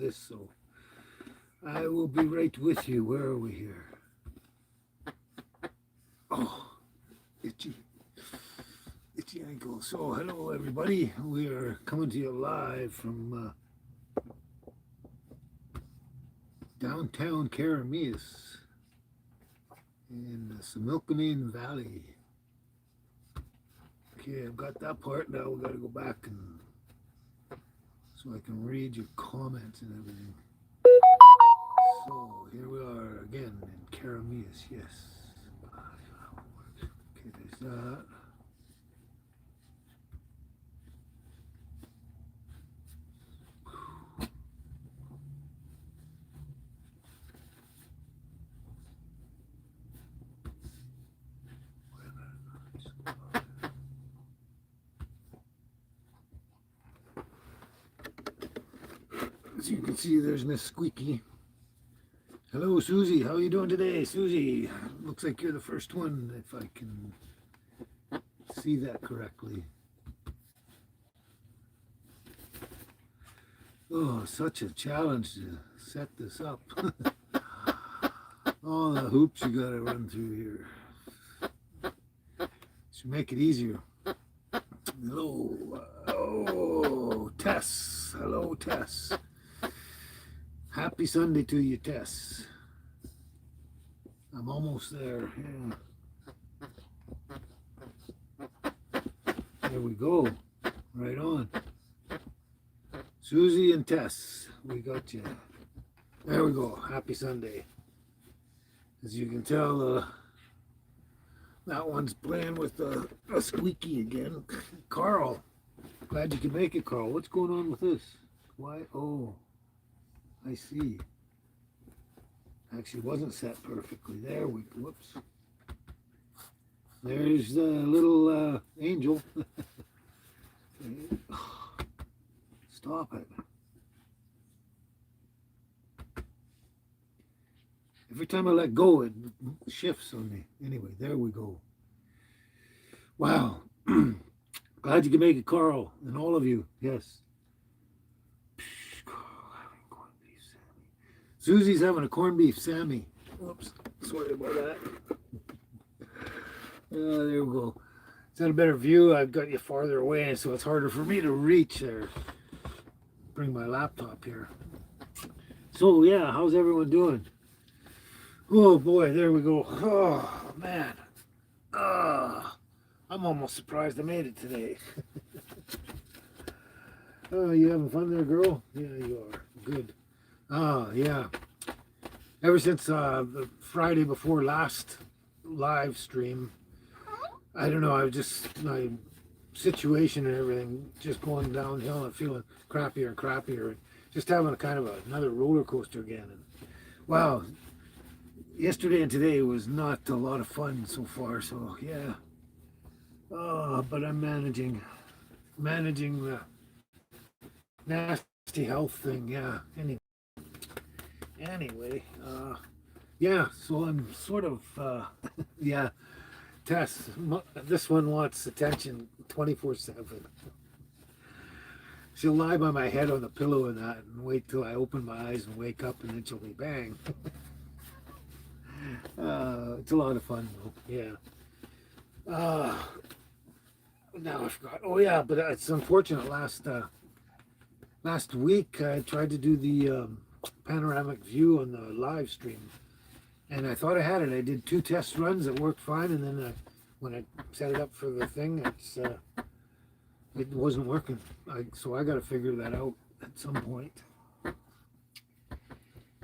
this, so I will be right with you. Where are we here? Oh, itchy. Itchy ankle. So, hello everybody. We are coming to you live from downtown Karameas in the Similkameen Valley. Okay, I've got that part. Now we got to go back and so I can read your comments and everything. So here we are again in Karameas. Yes. Okay, there's that. As you can see, there's Miss Squeaky. Hello, Susie. How are you doing today, Susie? Looks like you're the first one, if I can see that correctly. Oh, such a challenge to set this up. All the hoops you gotta run through here. Should make it easier. Hello. Oh, Tess. Hello, Tess. Happy Sunday to you, Tess. I'm almost there. Yeah. There we go. Right on. Susie and Tess, we got you. There we go. Happy Sunday. As you can tell, that one's playing with a squeaky again. Carl, glad you could make it, Carl. What's going on with this? Why? Oh, I see. Actually, wasn't set perfectly. There we go. Whoops. There's the little angel. Stop it. Every time I let go, it shifts on me. Anyway, there we go. Wow. Glad you could make it, Carl, and all of you. Yes. Susie's having a corned beef Sammy. Whoops. Sorry about that. There we go. Is that a better view? I've got you farther away, so it's harder for me to reach there. Bring my laptop here. So, yeah, how's everyone doing? Oh, boy, there we go. Oh, man. I'm almost surprised I made it today. Oh, you having fun there, girl? Yeah, you are. Good. Oh, yeah. Ever since the Friday before last live stream, I don't know, my situation and everything just going downhill and feeling crappier and crappier. Just having a kind of another roller coaster again. And wow, yesterday and today was not a lot of fun so far, so yeah. Oh, but I'm managing the nasty health thing, yeah. Anyway, yeah, so I'm sort of, yeah, Tess, this one wants attention 24/7. She'll lie by my head on the pillow and that and wait till I open my eyes and wake up and then she'll be bang. It's a lot of fun though, yeah. Now I forgot. Oh yeah, but it's unfortunate. Last week I tried to do the panoramic view on the live stream, and I thought I had it. I did 2 test runs that worked fine, and then when I set it up for the thing, it wasn't working. So I got to figure that out at some point.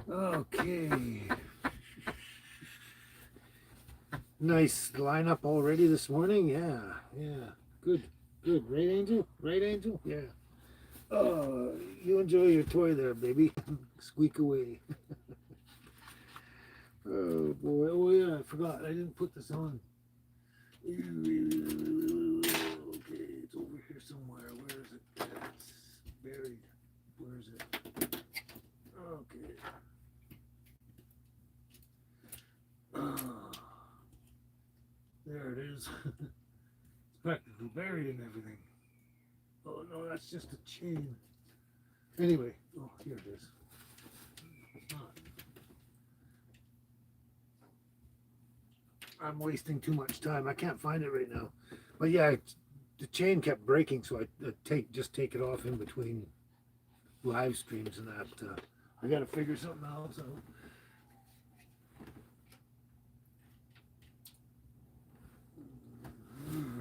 Okay. Nice lineup already this morning. Yeah. Good. Right, Angel? Right, Angel? Yeah. Oh, you enjoy your toy there, baby. Squeak away. Oh, boy. Oh, yeah, I forgot. I didn't put this on. Okay, it's over here somewhere. Where is it? It's buried. Where is it? Okay. There it is. It's practically buried in everything. Oh no, that's just a chain. Anyway, oh, here it is. I'm wasting too much time. I can't find it right now. But yeah, the chain kept breaking, so I take it off in between live streams and that. I got to figure something else out.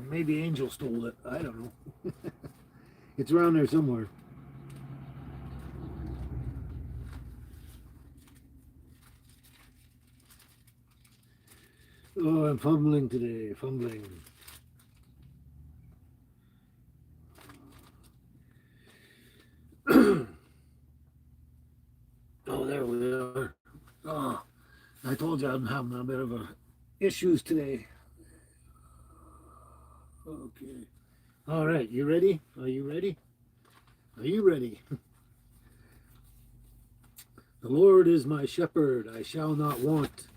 Maybe Angel stole it. I don't know. It's around there somewhere. Oh, I'm fumbling today. Fumbling. Oh, there we are. Oh, I told you I'm having a bit of issues today. Okay. All right. You ready? Are you ready? Are you ready? The Lord is my shepherd. I shall not want.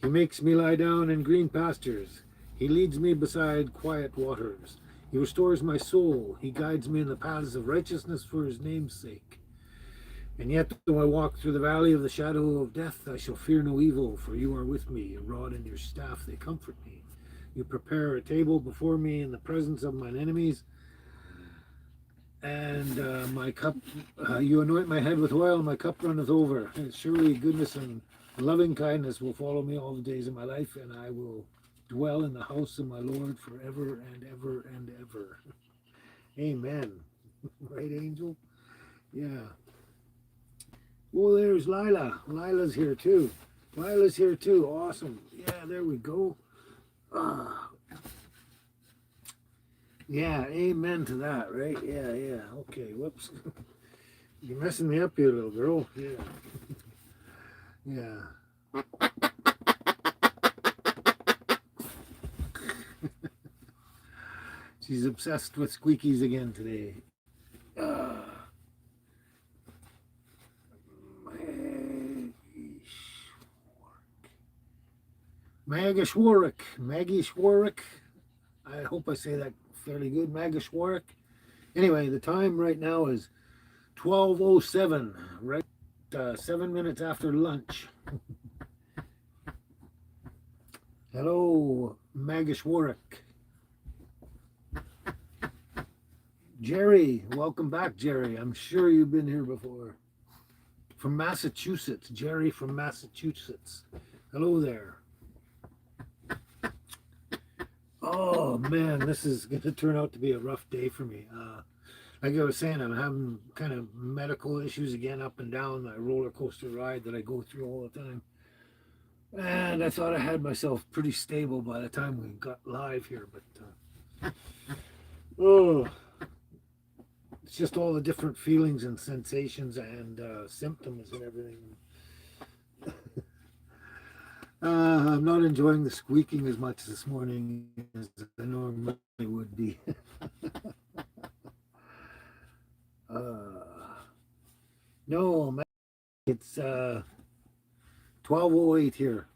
He makes me lie down in green pastures. He leads me beside quiet waters. He restores my soul. He guides me in the paths of righteousness for his name's sake. And yet, though I walk through the valley of the shadow of death, I shall fear no evil, for you are with me. Your rod and your staff, they comfort me. You prepare a table before me in the presence of mine enemies, and my cup, you anoint my head with oil, and my cup runneth over. And surely goodness and loving kindness will follow me all the days of my life, and I will dwell in the house of my Lord forever and ever and ever. Amen. Right, Angel? Yeah. Oh, there's Lila. Lila's here too. Lila's here too. Awesome. Yeah, there we go. Ah. Yeah, amen to that, right? Yeah, yeah. Okay, whoops. You're messing me up here, little girl. Yeah. Yeah. She's obsessed with squeakies again today. Maggie Schwarrick. Maggie Schwarrick. I hope I say that fairly good. Maggie Schwarrick. Anyway, the time right now is 12:07. Right, 7 minutes after lunch. Hello, Maggie Schwarrick. Jerry, welcome back, Jerry. I'm sure you've been here before. From Massachusetts, Jerry from Massachusetts. Hello there. Oh man, this is going to turn out to be a rough day for me. Like I was saying, I'm having kind of medical issues again, up and down my roller coaster ride that I go through all the time. And I thought I had myself pretty stable by the time we got live here, but oh, it's just all the different feelings and sensations and symptoms and everything. I'm not enjoying the squeaking as much this morning as I normally would be. No, it's 12:08 here.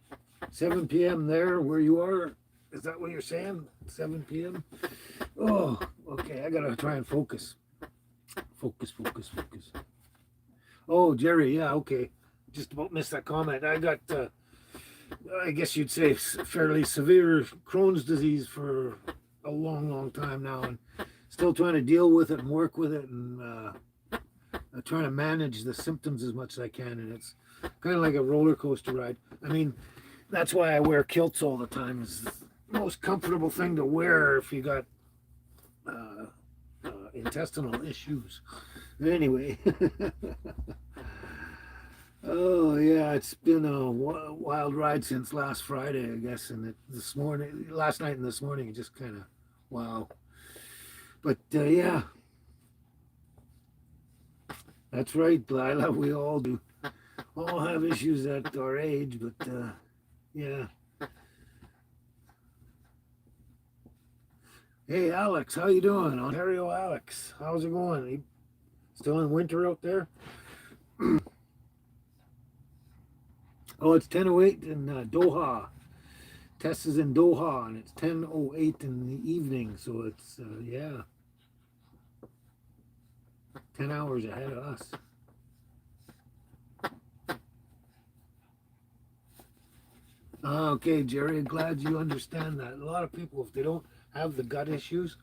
7 p.m. there where you are. Is that what you're saying? 7 p.m. Oh, okay. I gotta try and focus. Focus. Oh, Jerry. Yeah, okay. Just about missed that comment. I got, I guess you'd say, fairly severe Crohn's disease for a long time now, and still trying to deal with it and work with it, and trying to manage the symptoms as much as I can. And it's kind of like a roller coaster ride. I mean, that's why I wear kilts all the time. It's the most comfortable thing to wear if you got intestinal issues. Anyway. Oh yeah, it's been a wild ride since last Friday, I guess, and last night and this morning, just kind of wow. But yeah, that's right, Lila. We all do. All have issues at our age, but yeah. Hey, Alex, how you doing? Ontario Alex, how's it going? You still in winter out there? Oh, it's 10:08 in Doha. Tess is in Doha, and it's 10:08 in the evening, so it's, yeah, 10 hours ahead of us. Okay, Jerry, glad you understand that. A lot of people, if they don't have the gut issues,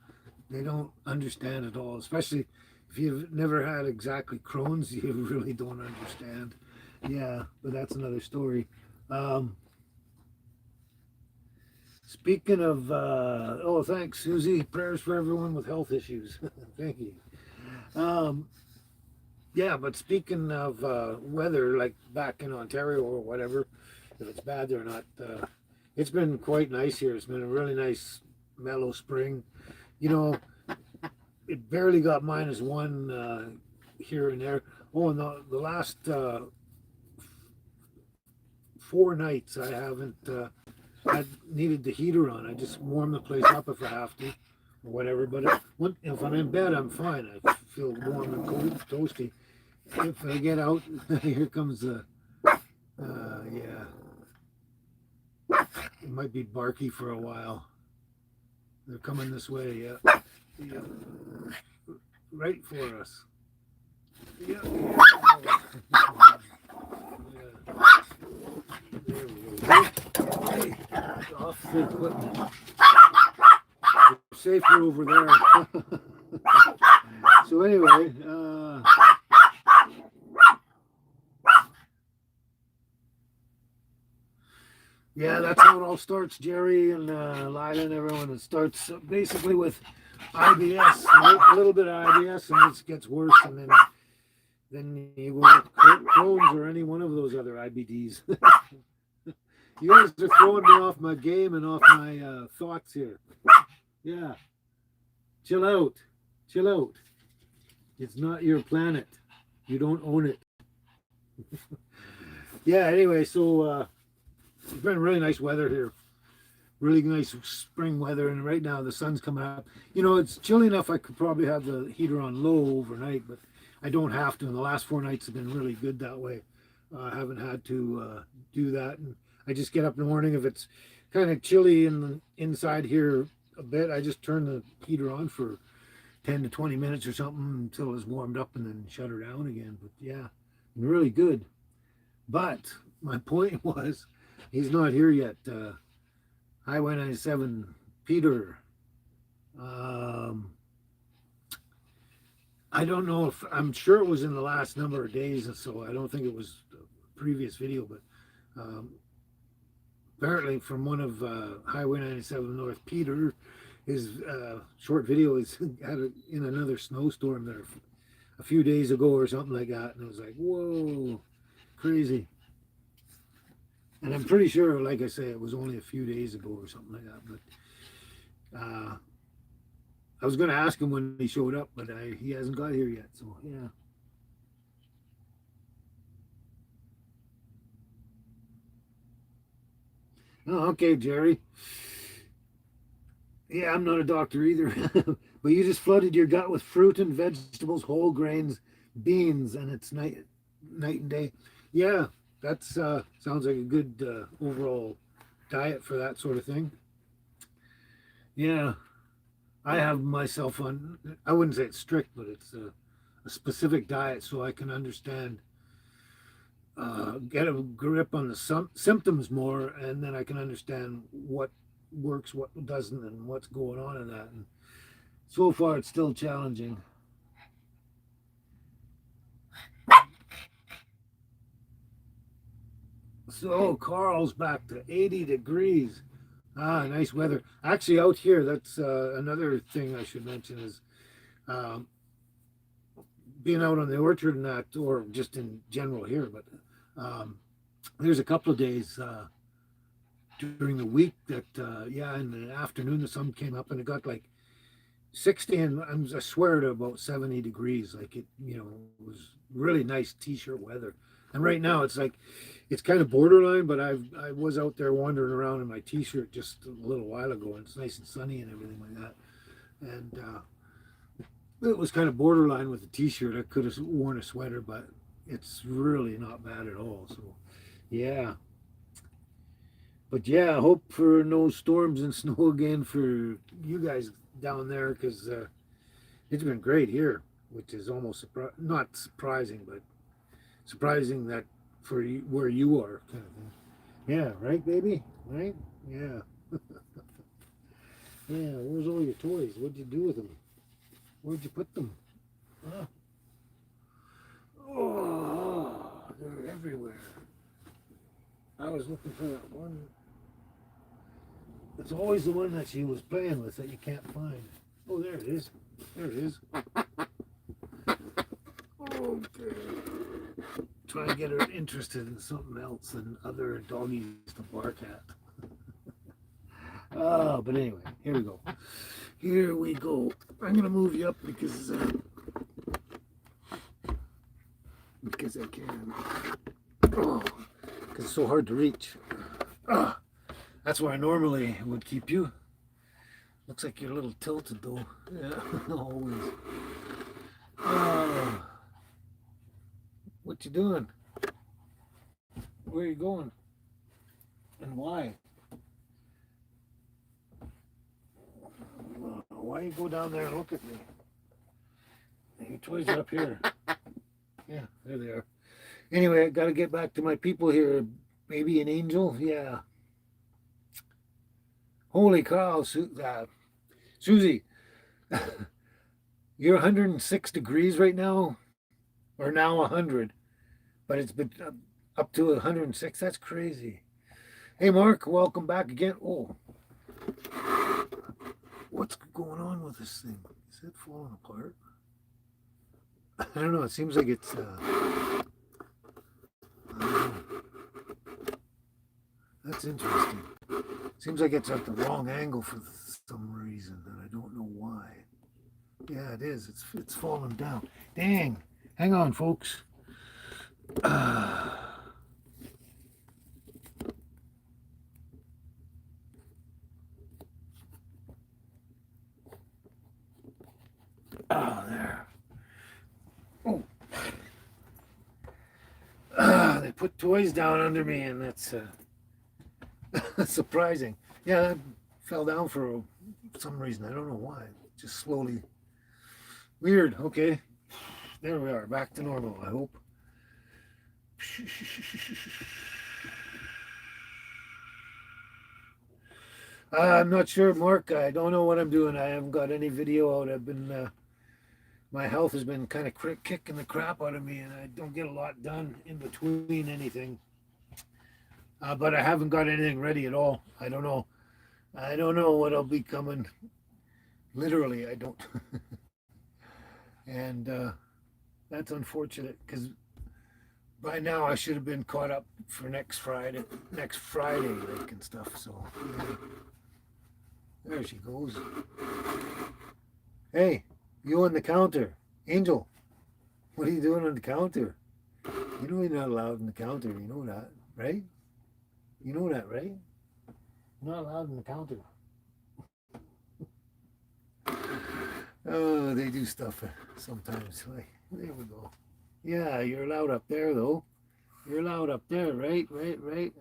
they don't understand at all, especially if you've never had exactly Crohn's, you really don't understand. Yeah, but that's another story. Um, Speaking of, oh, thanks, Susie. Prayers for everyone with health issues. Thank you. Um, yeah, but speaking of weather, like back in Ontario or whatever, if it's bad there or not, it's been quite nice here. It's been a really nice, mellow spring. You know, it barely got -1 here and there. Oh, and the last 4 nights I haven't had needed the heater on. I just warm the place up if I have to, or whatever. But if I'm in bed, I'm fine. I feel warm and cold, toasty. If I get out, here comes the yeah. It might be barky for a while. They're coming this way. Yeah, yeah, right for us. Yeah, yeah. There we go. Hey, off the equipment. We're safer over there. So anyway, yeah, that's how it all starts, Jerry and Lila and everyone. It starts basically with IBS, a little bit of IBS, and it gets worse, and then you go with Crohn's or any one of those other IBDs. You guys are throwing me off my game and off my thoughts here. Yeah, chill out, chill out. It's not your planet. You don't own it. Yeah. Anyway, so it's been really nice weather here. Really nice spring weather, and right now the sun's coming up. You know, it's chilly enough. I could probably have the heater on low overnight, but I don't have to. And the last 4 nights have been really good that way. I haven't had to do that, and I just get up in the morning. If it's kind of chilly in the inside here a bit, I just turn the heater on for 10 to 20 minutes or something until it's warmed up, and then shut her down again. But yeah, really good. But my point was, he's not here yet. Highway 97, Peter. Um, I don't know if I'm sure it was in the last number of days, and so I don't think it was the previous video, but apparently from one of Highway 97 North, Peter, his short video is in another snowstorm there a few days ago or something like that, and it was like, whoa, crazy. And I'm pretty sure, like I say, it was only a few days ago or something like that. But I was going to ask him when he showed up, but he hasn't got here yet. So, yeah. Oh, okay, Jerry. Yeah, I'm not a doctor either. But you just flooded your gut with fruit and vegetables, whole grains, beans, and it's night and day. Yeah, that's sounds like a good overall diet for that sort of thing. Yeah, I have myself on. I wouldn't say it's strict, but it's a specific diet so I can understand, get a grip on the symptoms more, and then I can understand what works, what doesn't, and what's going on in that. And so far, it's still challenging. So Carl's back to 80 degrees. Ah, nice weather. Actually, out here, that's another thing I should mention is um, being out on the orchard and that, or just in general here. But um, there's a couple of days during the week that, yeah, in the afternoon, the sun came up and it got like 60 and I swear to about 70 degrees. Like it was really nice t-shirt weather. And right now it's like, it's kind of borderline, but I was out there wandering around in my t-shirt just a little while ago, and it's nice and sunny and everything like that. And it was kind of borderline with the t-shirt. I could have worn a sweater, but it's really not bad at all. So, yeah. But yeah, I hope for no storms and snow again for you guys down there, because it's been great here, which is almost not surprising, but surprising that for where you are, kind of thing. Yeah, right, baby? Right? Yeah. Yeah, where's all your toys? What'd you do with them? Where'd you put them? Huh? Oh, they're everywhere. I was looking for that one. It's always the one that she was playing with that you can't find. Oh, there it is. There it is. Okay. Try and get her interested in something else than other doggies to bark at. Oh, but anyway, here we go. Here we go. I'm gonna move you up because I can. Oh, because it's so hard to reach. Oh, that's where I normally would keep you. Looks like you're a little tilted though. Yeah, always. Oh, what you doing? Where are you going? And why? Why you go down there and look at me? Your toys are up here. Yeah, there they are. Anyway, I got to get back to my people here. Baby and Angel, yeah. Holy cow, Susie, you're 106 degrees right now, or now 100, but it's been up to 106. That's crazy. Hey, Mark, welcome back again. Oh, what's going on with this thing? Is it falling apart? I don't know. It seems like it's. That's interesting. Seems like it's at the wrong angle for some reason, and I don't know why. Yeah, it is. It's falling down. Dang. Hang on, folks. Oh, there. Oh. They put toys down under me, and that's surprising. Yeah, that fell down for some reason. I don't know why. Just slowly. Weird. Okay. There we are. Back to normal, I hope. I'm not sure, Mark. I don't know what I'm doing. I haven't got any video out. I've been my health has been kind of kicking the crap out of me, and I don't get a lot done in between anything. But I haven't got anything ready at all. I don't know. I don't know what'll be coming. Literally, I don't. And that's unfortunate because by now I should have been caught up for next Friday, like and stuff. So yeah. There she goes. Hey, you on the counter, Angel? What are you doing on the counter? You know you're not allowed on the counter. You know that, right? You know that, right? You're not allowed on the counter. Oh, they do stuff sometimes. Like, there we go. Yeah, you're allowed up there, though. You're allowed up there, right? Right, right.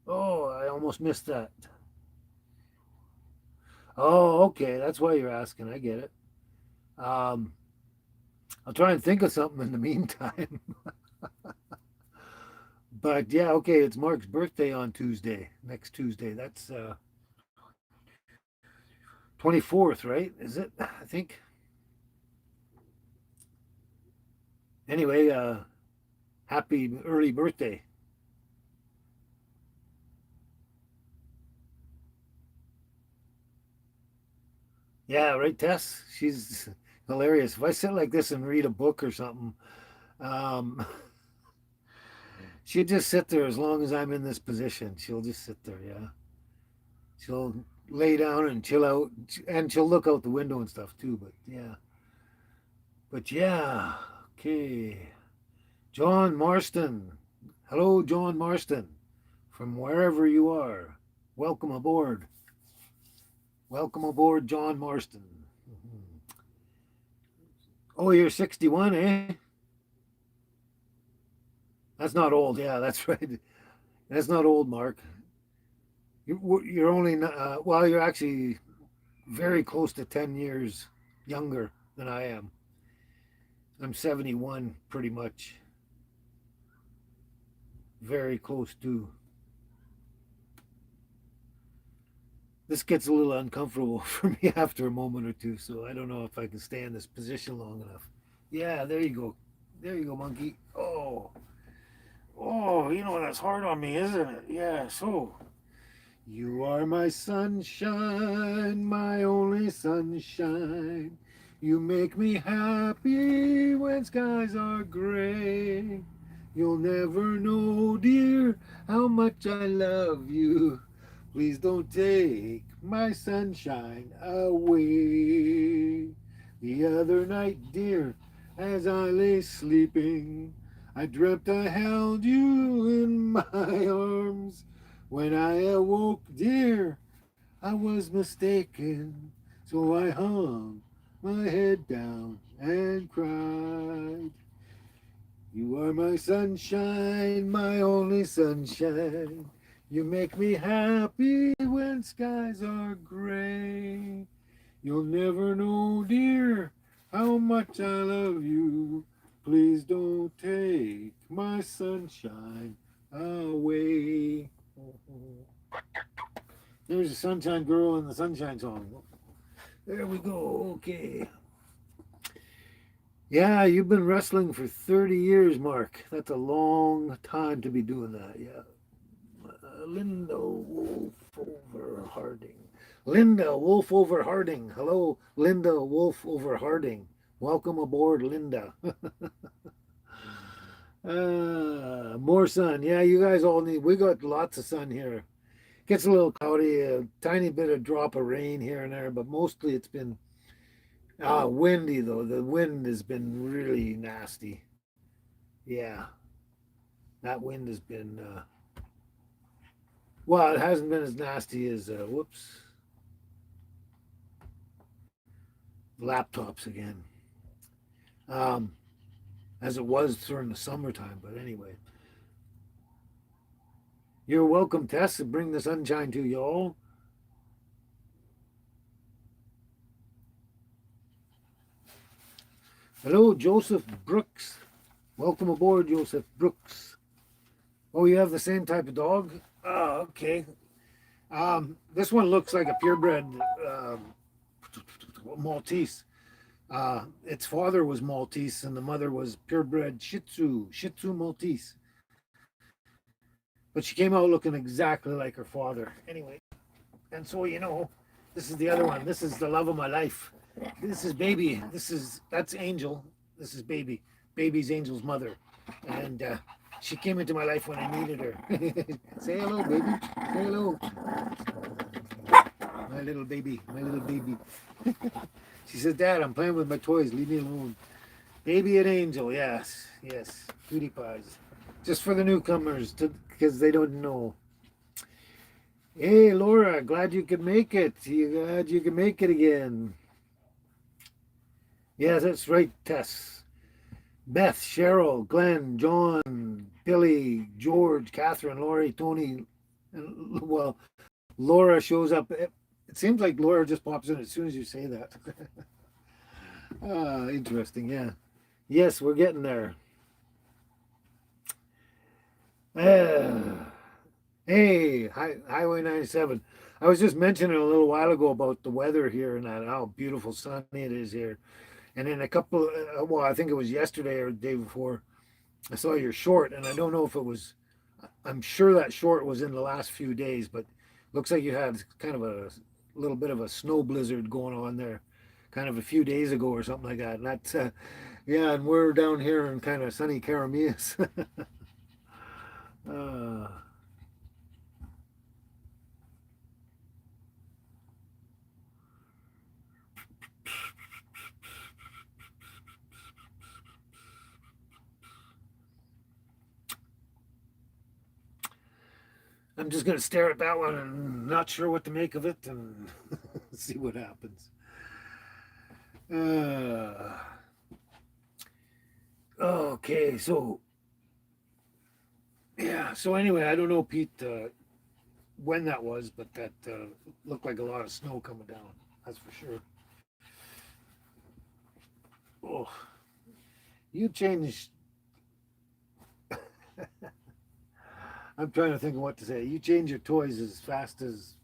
Oh, I almost missed that. Oh, okay. That's why you're asking. I get it. Um, I'll try and think of something in the meantime. But yeah, okay. It's Mark's birthday on Tuesday, next Tuesday. That's 24th, right? Is it? I think. Anyway, happy early birthday. Yeah, right, Tess? She's hilarious. If I sit like this and read a book or something, um, she'll just sit there as long as I'm in this position. She'll just sit there, yeah. She'll lay down and chill out, and she'll look out the window and stuff too. But yeah, okay. John Marston. Hello, John Marston, from wherever you are. Welcome aboard. Welcome aboard, John Marston. Mhm. Oh, you're 61, eh? That's not old. Yeah, that's right. That's not old, Mark. You're only, well, you're actually very close to 10 years younger than I am. I'm 71 pretty much. Very close to. This gets a little uncomfortable for me after a moment or two, so I don't know if I can stay in this position long enough. Yeah, there you go. There you go, monkey. Oh, oh, that's hard on me, isn't it? Yeah, so. You are my sunshine, my only sunshine. You make me happy when skies are gray. You'll never know, dear, how much I love you. Please don't take my sunshine away. The other night, dear, as I lay sleeping, I dreamt I held you in my arms. When I awoke, dear, I was mistaken. So I hung my head down and cried. You are my sunshine, my only sunshine. You make me happy when skies are gray. You'll never know, dear, how much I love you. Please don't take my sunshine away. There's a sunshine girl in the sunshine song. There we go. Okay. Yeah, you've been wrestling for 30 years, Mark. That's a long time to be doing that. Yeah. Linda Wolf over Harding. Linda Wolf over Harding. Hello, Linda Wolf over Harding. Welcome aboard, Linda. More sun. Yeah, you guys all need. We got lots of sun here. Gets a little cloudy, a tiny bit of drop of rain here and there, but mostly it's been windy though. The wind has been really nasty. Yeah, that wind has been. Well, it hasn't been as nasty as laptops again, um, as it was during the summertime. But anyway, you're welcome, Tess, to bring the sunshine to y'all. Hello, Joseph Brooks. Welcome aboard, Joseph Brooks. Oh, you have the same type of dog? Oh, okay. This one looks like a purebred Maltese. Its father was Maltese and the mother was purebred Shih Tzu Maltese. But she came out looking exactly like her father. Anyway, and so this is the other one. This is the love of my life. This is baby. That's Angel. This is baby. Baby's Angel's mother, and she came into my life when I needed her. Say hello, baby. Say hello. My little baby. My little baby. She says, Dad, I'm playing with my toys. Leave me alone. Baby and Angel. Yes. Yes. Cutie pies. Just for the newcomers, because they don't know. Hey, Laura. Glad you could make it. Glad you could make it again. Yes, that's right, Tess. Beth, Cheryl, Glenn, John, Billy, George, Catherine, Lori, Tony, and well, Laura shows up. It seems like Laura just pops in as soon as you say that. Interesting, yeah. Yes, we're getting there. Hey, Highway 97. I was just mentioning a little while ago about the weather here and that, how beautiful sunny it is here. And in a couple, well, I think it was yesterday or the day before, I saw your short, and I don't know if it was, I'm sure that short was in the last few days, but looks like you had kind of a little bit of a snow blizzard going on there, kind of a few days ago or something like that. And that's, yeah, and we're down here in kind of sunny Carameas. uh, I'm just going to stare at that one and not sure what to make of it and see what happens. Okay, so yeah, so anyway, I don't know, Pete, when that was, but that looked like a lot of snow coming down. That's for sure. Oh, You change. I'm trying to think of what to say. You change your toys as fast as,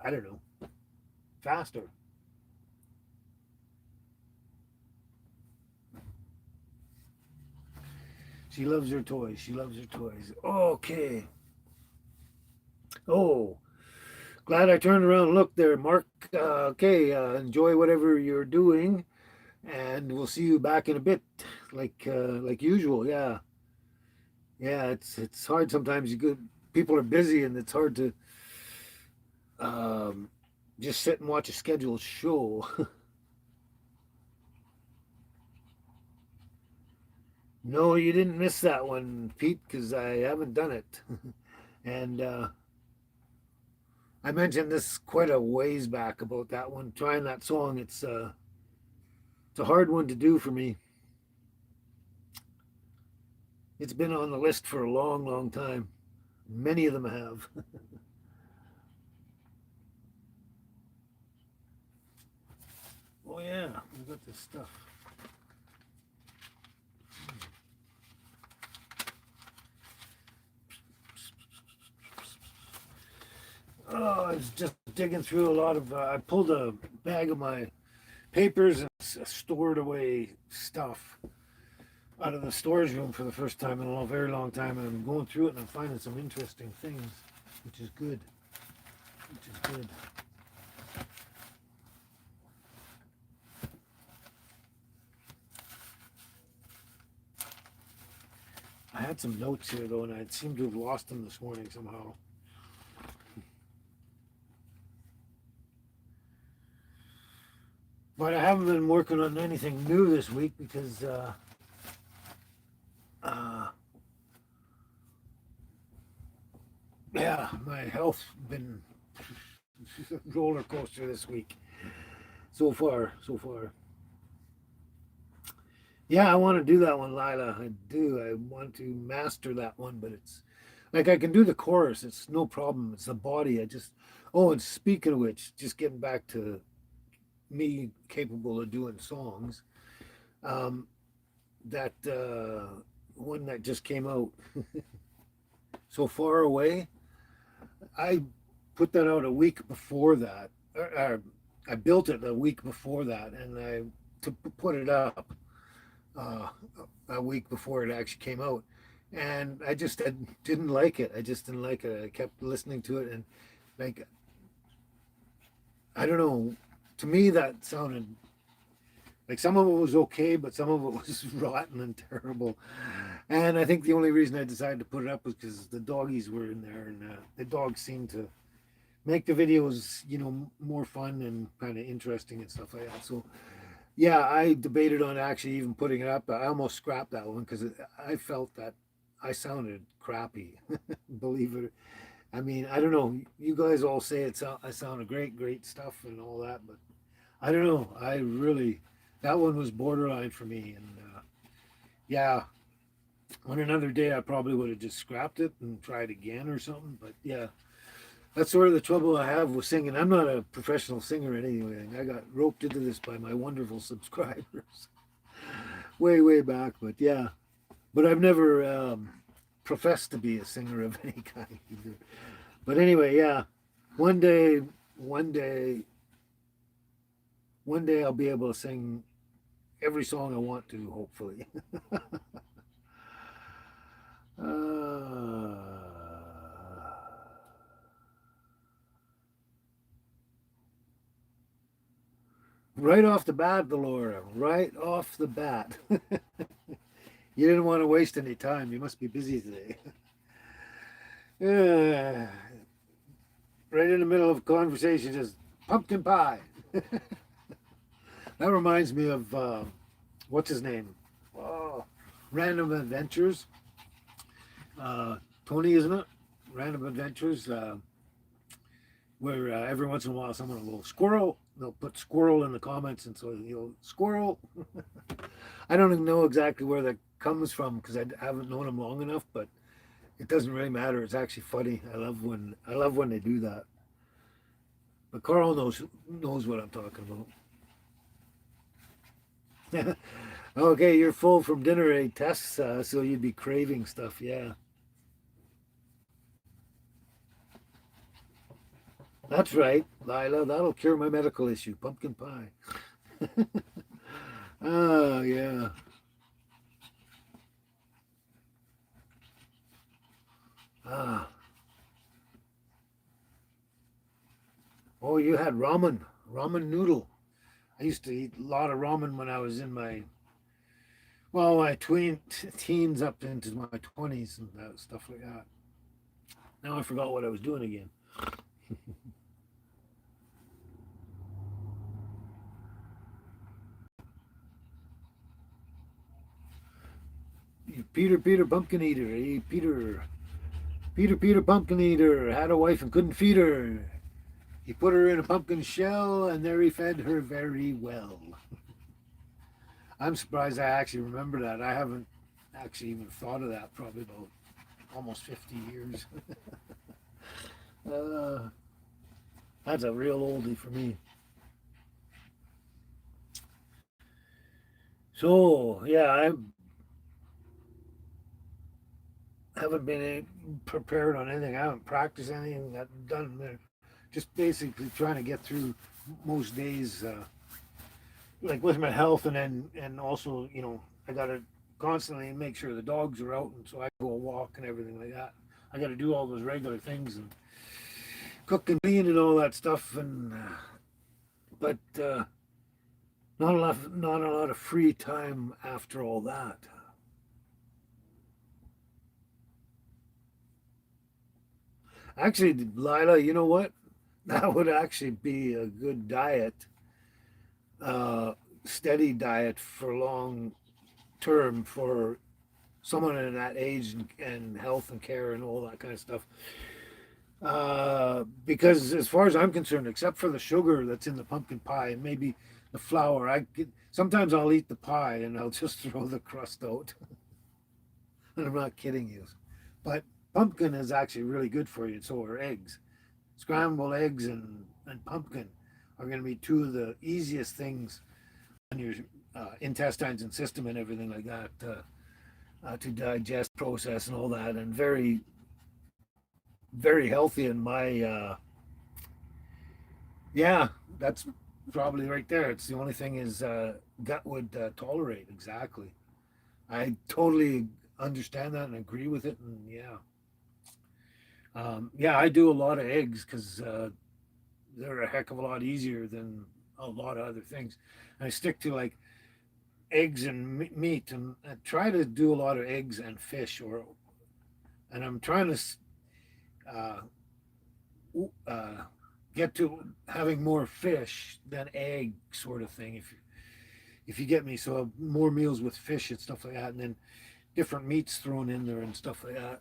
I don't know, faster. She loves her toys. She loves her toys. Okay. Oh, glad I turned around and looked there, Mark. Okay, enjoy whatever you're doing, and we'll see you back in a bit, like usual. Yeah, yeah. It's hard sometimes. You good people are busy, and it's hard to um, just sit and watch a scheduled show. No, you didn't miss that one, Pete, because I haven't done it. And I mentioned this quite a ways back about that one, trying that song. It's a hard one to do for me. It's been on the list for a long, long time. Many of them have. Oh yeah, we got this stuff. Oh, I was just digging through a lot of. I pulled a bag of my papers and stored away stuff out of the storage room for the first time in a very long time, and I'm going through it and I'm finding some interesting things, which is good. Which is good. I had some notes here though, and I seem to have lost them this morning somehow. But I haven't been working on anything new this week because uh, yeah, my health's been roller coaster this week. So far, so far. Yeah, I want to do that one, Lila. I do. I want to master that one, but it's like I can do the chorus. It's no problem. It's the body. I just. Oh, and speaking of which, just getting back to me capable of doing songs. Um, that one that just came out, So Far Away. I put that out a week before that. I built it a week before that, and I to put it up uh, a week before it actually came out, and I didn't like it. I just didn't like it. I kept listening to it, and like I don't know. To me, that sounded like some of it was okay, but some of it was rotten and terrible. And I think the only reason I decided to put it up was because the doggies were in there, and the dogs seemed to make the videos, more fun and kind of interesting and stuff like that. So yeah, I debated on actually even putting it up. But I almost scrapped that one because I felt that I sounded crappy. Believe it. I mean, I don't know. You guys all say I sounded great, great stuff and all that, but I don't know. I really that one was borderline for me, and yeah, on another day I probably would have just scrapped it and tried again or something. But yeah, that's sort of the trouble I have with singing. I'm not a professional singer or anything. I got roped into this by my wonderful subscribers way, way back. But yeah, but I've never professed to be a singer of any kind either. But anyway, yeah, one day, one day, one day I'll be able to sing every song I want to, hopefully. uh, right off the bat, Delora, right off the bat. You didn't want to waste any time. You must be busy today. uh, right in the middle of a conversation, just pumpkin pie. That reminds me of what's his name? Oh, Random Adventures. Tony, isn't it? Random Adventures, where every once in a while someone will go squirrel. They'll put squirrel in the comments, and so you'll squirrel. I don't even know exactly where that comes from because I haven't known him long enough, but it doesn't really matter. It's actually funny. I love when they do that. But Carl knows what I'm talking about. Okay, you're full from dinner, Tess, so you'd be craving stuff. Yeah, that's right, Lila. That'll cure my medical issue. Pumpkin pie. Oh, yeah. Ah. Oh, you had ramen. Ramen noodle. I used to eat a lot of ramen when I was in my, well, my teens up into my 20s and that, stuff like that. Now I forgot what I was doing again. Peter Pumpkin Eater. Hey, Peter Pumpkin Eater had a wife and couldn't feed her. He put her in a pumpkin shell and there he fed her very well. I'm surprised I actually remember that. I haven't actually even thought of that probably about almost 50 years. uh, that's a real oldie for me. So, yeah, I haven't been prepared on anything. I haven't practiced anything. I've done just basically trying to get through most days, like with my health, and also I gotta constantly make sure the dogs are out, and so I go a walk and everything like that. I got to do all those regular things and cook and clean and all that stuff, and but not a lot of free time after all that. Actually, Lila, you know what? That would actually be a good diet, uh, steady diet for long term for someone in that age and health and care and all that kind of stuff. Because as far as I'm concerned, except for the sugar that's in the pumpkin pie and maybe the flour, sometimes I'll eat the pie and I'll just throw the crust out. And I'm not kidding you. But pumpkin is actually really good for you. So are eggs. Scrambled eggs and pumpkin are going to be two of the easiest things on your intestines and system and everything like that to digest, process, and all that, and very, very healthy in my. Yeah, that's probably right there. It's the only thing is gut would tolerate exactly. I totally understand that and agree with it, and yeah, yeah, I do a lot of eggs because they're a heck of a lot easier than a lot of other things. I stick to like eggs and meat, and I try to do a lot of eggs and fish, and I'm trying to uh, uh, get to having more fish than egg sort of thing. If you get me, so more meals with fish and stuff like that, and then different meats thrown in there and stuff like that.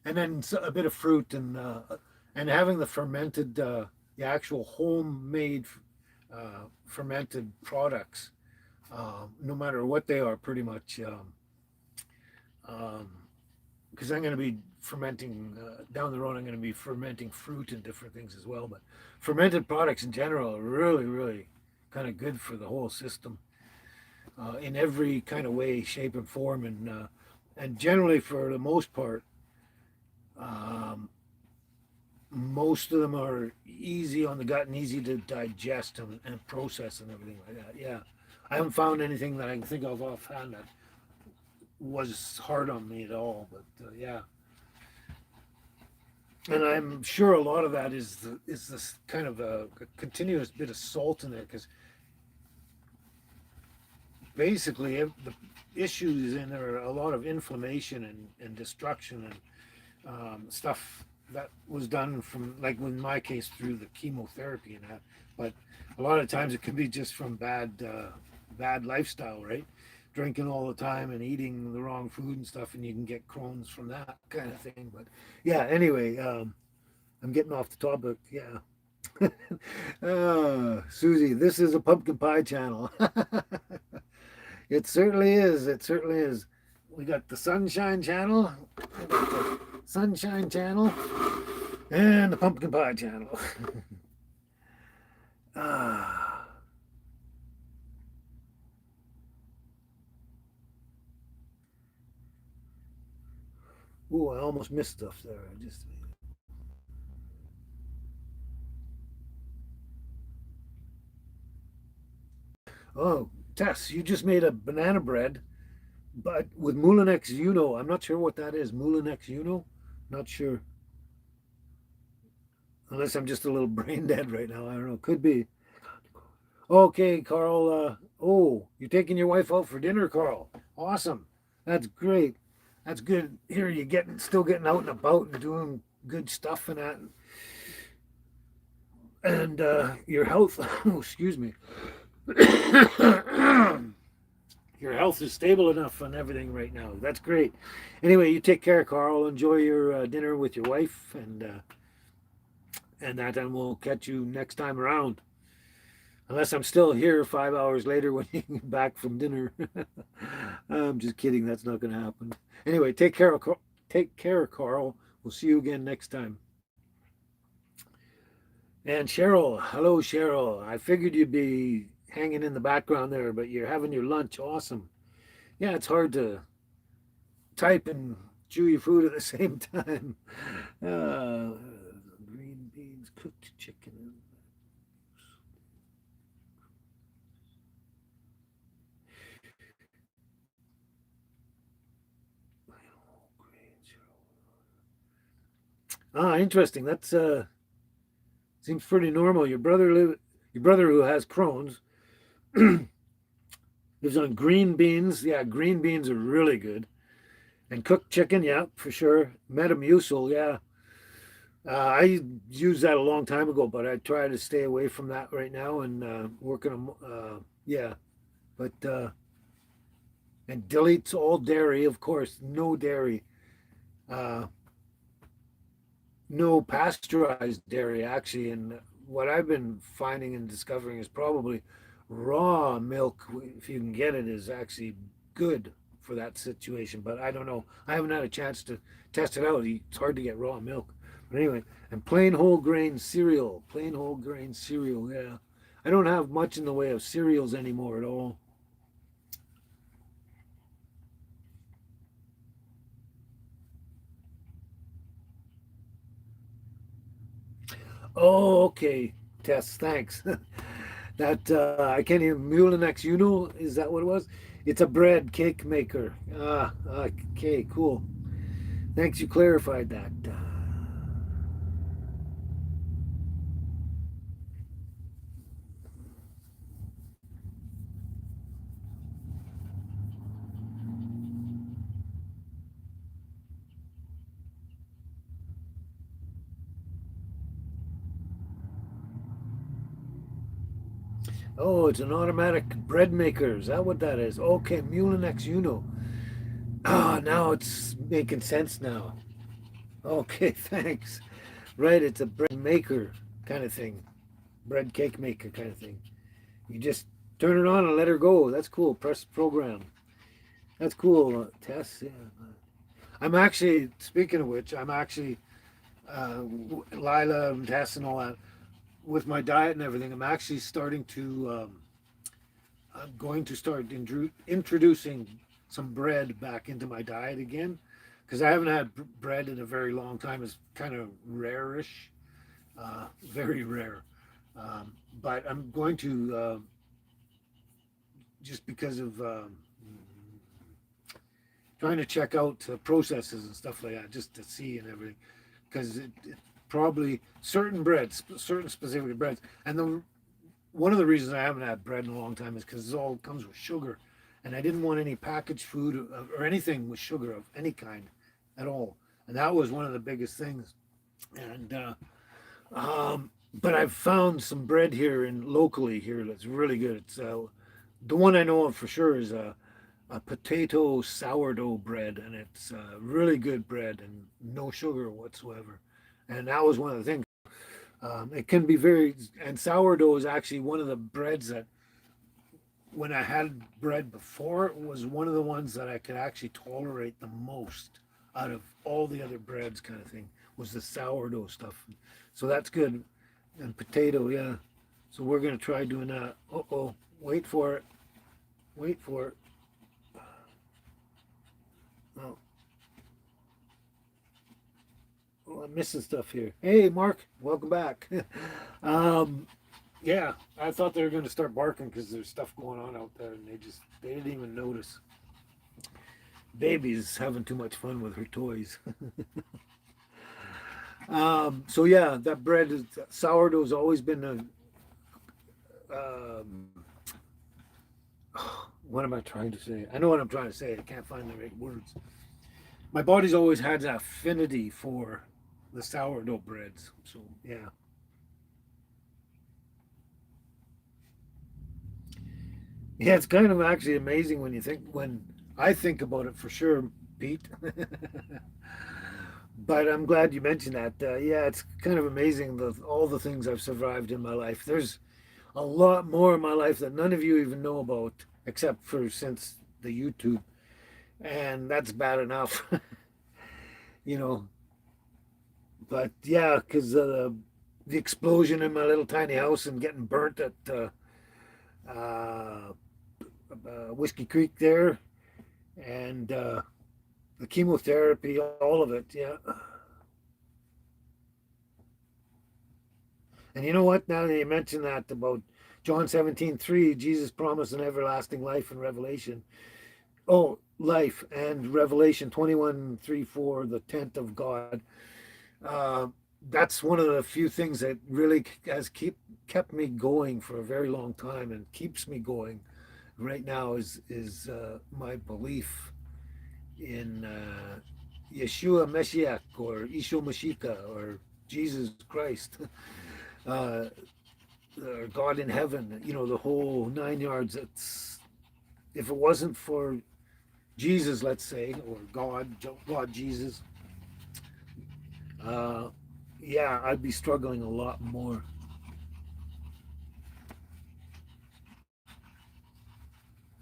And then a bit of fruit and having the fermented, the actual homemade fermented products, no matter what they are, pretty much. Um, because I'm going to be fermenting down the road. I'm going to be fermenting fruit and different things as well. But fermented products in general are really, really kind of good for the whole system in every kind of way, shape, and form, and generally for the most part, um, most of them are easy on the gut and easy to digest and process and everything like that. Yeah, I haven't found anything that I can think of offhand that was hard on me at all. But yeah, and I'm sure a lot of that is this kind of a continuous bit of salt in there because basically the issues in there are a lot of inflammation and destruction and stuff that was done from like in my case through the chemotherapy and that. But a lot of times it can be just from bad lifestyle, right? Drinking all the time and eating the wrong food and stuff, and you can get Crohn's from that kind of thing. But yeah, anyway, I'm getting off the topic. Yeah. Susie, this is a pumpkin pie channel. It certainly is. It certainly is. We got the Sunshine Channel, we got the Sunshine Channel, and the Pumpkin Pie Channel. ah, Oh, I almost missed stuff there. I just. Oh, Tess, you just made a banana bread, but with Moulinex Uno. I'm not sure what that is. Moulinex Uno? Not sure. Unless I'm just a little brain dead right now. I don't know. Could be. Okay, Carl. Oh, you're taking your wife out for dinner, Carl. Awesome. That's great. That's good. Here you getting still getting out and about and doing good stuff and that, and your health. Oh, excuse me. Your health is stable enough and everything right now. That's great. Anyway, you take care, Carl. Enjoy your dinner with your wife, and that, and we'll catch you next time around. Unless I'm still here 5 hours later when you get back from dinner. I'm just kidding. That's not going to happen. Anyway, take care, Carl. We'll see you again next time. And Cheryl, hello, Cheryl. I figured you'd be hanging in the background there, but you're having your lunch. Awesome. Yeah, it's hard to type and chew your food at the same time. Uh, Green beans, cooked chicken. Ah, interesting. That's seems pretty normal. Your brother who has Crohn's lives on green beans. Yeah, green beans are really good. And cooked chicken, yeah, for sure. Metamucil, yeah. I used that a long time ago, but I try to stay away from that right now and working on, yeah. But and deletes all dairy, of course, no dairy, uh, no pasteurized dairy actually. And what I've been finding and discovering is probably raw milk, if you can get it, is actually good for that situation. But I don't know. I haven't had a chance to test it out. It's hard to get raw milk. But anyway, and plain whole grain cereal. Yeah, I don't have much in the way of cereals anymore at all. Oh, okay, Tess. Thanks. That I can't even Mulinex Uno. Is that what it was? It's a bread cake maker. Ah, okay, cool. Thanks, you clarified that. Oh, it's an automatic bread maker. Is that what that is? Okay, Mulinex Uno. Ah, now it's making sense now. Okay, thanks. Right, it's a bread maker kind of thing, bread cake maker kind of thing. You just turn it on and let her go. That's cool. Press program. That's cool, Tess. Yeah. I'm actually, speaking of which, I'm actually, Lila and Tess and all that, with my diet and everything, I'm actually starting to, I'm going to start introducing some bread back into my diet again because I haven't had bread in a very long time. It's kind of rare-ish, very rare. But I'm going to, just because of trying to check out processes and stuff like that, just to see and everything, because it probably certain breads, certain specific breads, and one of the reasons I haven't had bread in a long time is because it all comes with sugar, and I didn't want any packaged food or anything with sugar of any kind at all, and that was one of the biggest things. And but I've found some bread here in locally here that's really good. It's the one I know of for sure is a potato sourdough bread, and it's really good bread and no sugar whatsoever. And that was one of the things. It can be very, and sourdough is actually one of the breads that, when I had bread before, was one of the ones that I could actually tolerate the most out of all the other breads, kind of thing, was the sourdough stuff. So that's good. And potato, yeah. So we're gonna try doing that. Uh oh, wait for it. Wait for it. Oh, I'm missing stuff here. Hey, Mark, welcome back. um, yeah, I thought they were going to start barking because there's stuff going on out there, and they didn't even notice. Baby's having too much fun with her toys. So yeah, that bread is sourdough's always been um, what am I trying to say? I know what I'm trying to say. I can't find the right words. My body's always had an affinity for the sourdough breads. So yeah, yeah, it's kind of actually amazing when I think about it for sure, Pete. But I'm glad you mentioned that. Yeah, it's kind of amazing all the things I've survived in my life. There's a lot more in my life that none of you even know about, except for since the YouTube, and that's bad enough, you know. But yeah, because the explosion in my little tiny house and getting burnt at uh, Whiskey Creek there, and the chemotherapy, all of it. Yeah. And you know what? Now that you mention that about John 17:3, Jesus promised an everlasting life in Revelation. Oh, life and Revelation 21:3, 4, the tent of God. Uh, that's one of the few things that really has kept me going for a very long time and keeps me going right now is my belief in Yeshua Meshiach or Isho Mashika or Jesus Christ. uh, God in heaven, the whole 9 yards. It's if it wasn't for Jesus, let's say, or God Jesus, uh, yeah, I'd be struggling a lot more.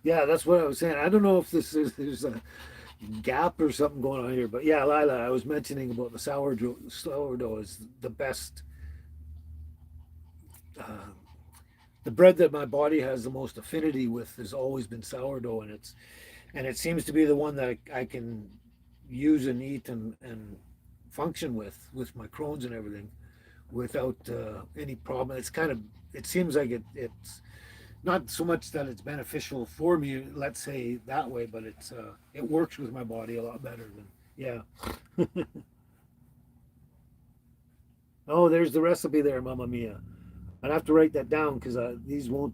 Yeah, that's what I was saying. I don't know if there's a gap or something going on here, but yeah, Lila, I was mentioning about the sourdough. Sourdough is the best, uh, the bread that my body has the most affinity with has always been sourdough, and it seems to be the one that I can use and eat and function with my Crohn's and everything without any problem. It seems like it's not so much that it's beneficial for me, let's say that way, but it works with my body a lot better than yeah. Oh, there's the recipe there, Mamma Mia. I'd have to write that down because these won't.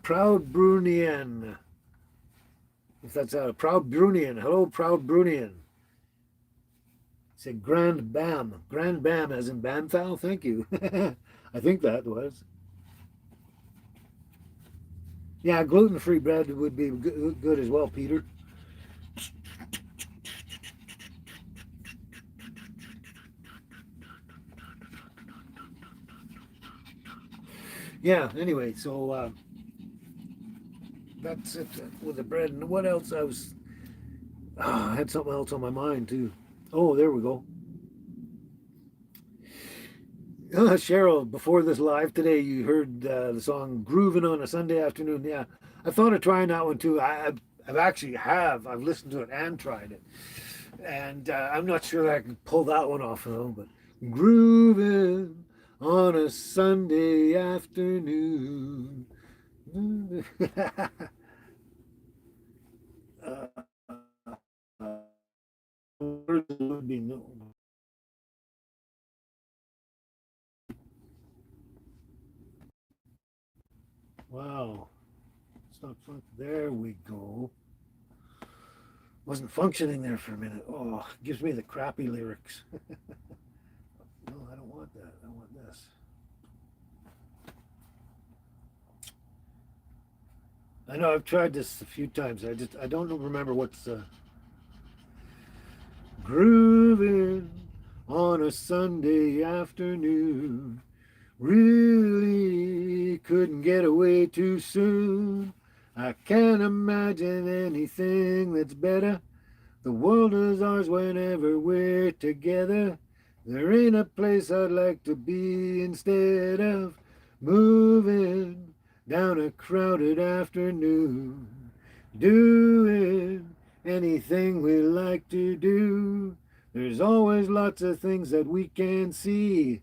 Proud Brunian, if that's a Proud Brunian. Hello, Proud Brunian. Say Grand Bam, as in Bamfowl. Thank you. I think that was. Yeah, gluten-free bread would be good as well, Peter. Yeah. Anyway, so that's it with the bread. And what else? I had something else on my mind too. Oh, there we go. Cheryl, before this live today, you heard the song "Grooving on a Sunday Afternoon." Yeah, I thought of trying that one too. I've actually I've listened to it and tried it, and I'm not sure that I can pull that one off though. But grooving on a Sunday afternoon. uh, would be no. Wow, it's not fun. There we go. Wasn't functioning there for a minute. Oh, gives me the crappy lyrics. No, I don't want that. I want this. I know I've tried this a few times. I don't remember what's grooving on a Sunday afternoon. Really couldn't get away too soon. I can't imagine anything that's better. The world is ours whenever we're together. There ain't a place I'd like to be instead of moving down a crowded afternoon. Doing anything we like to do. There's always lots of things that we can see.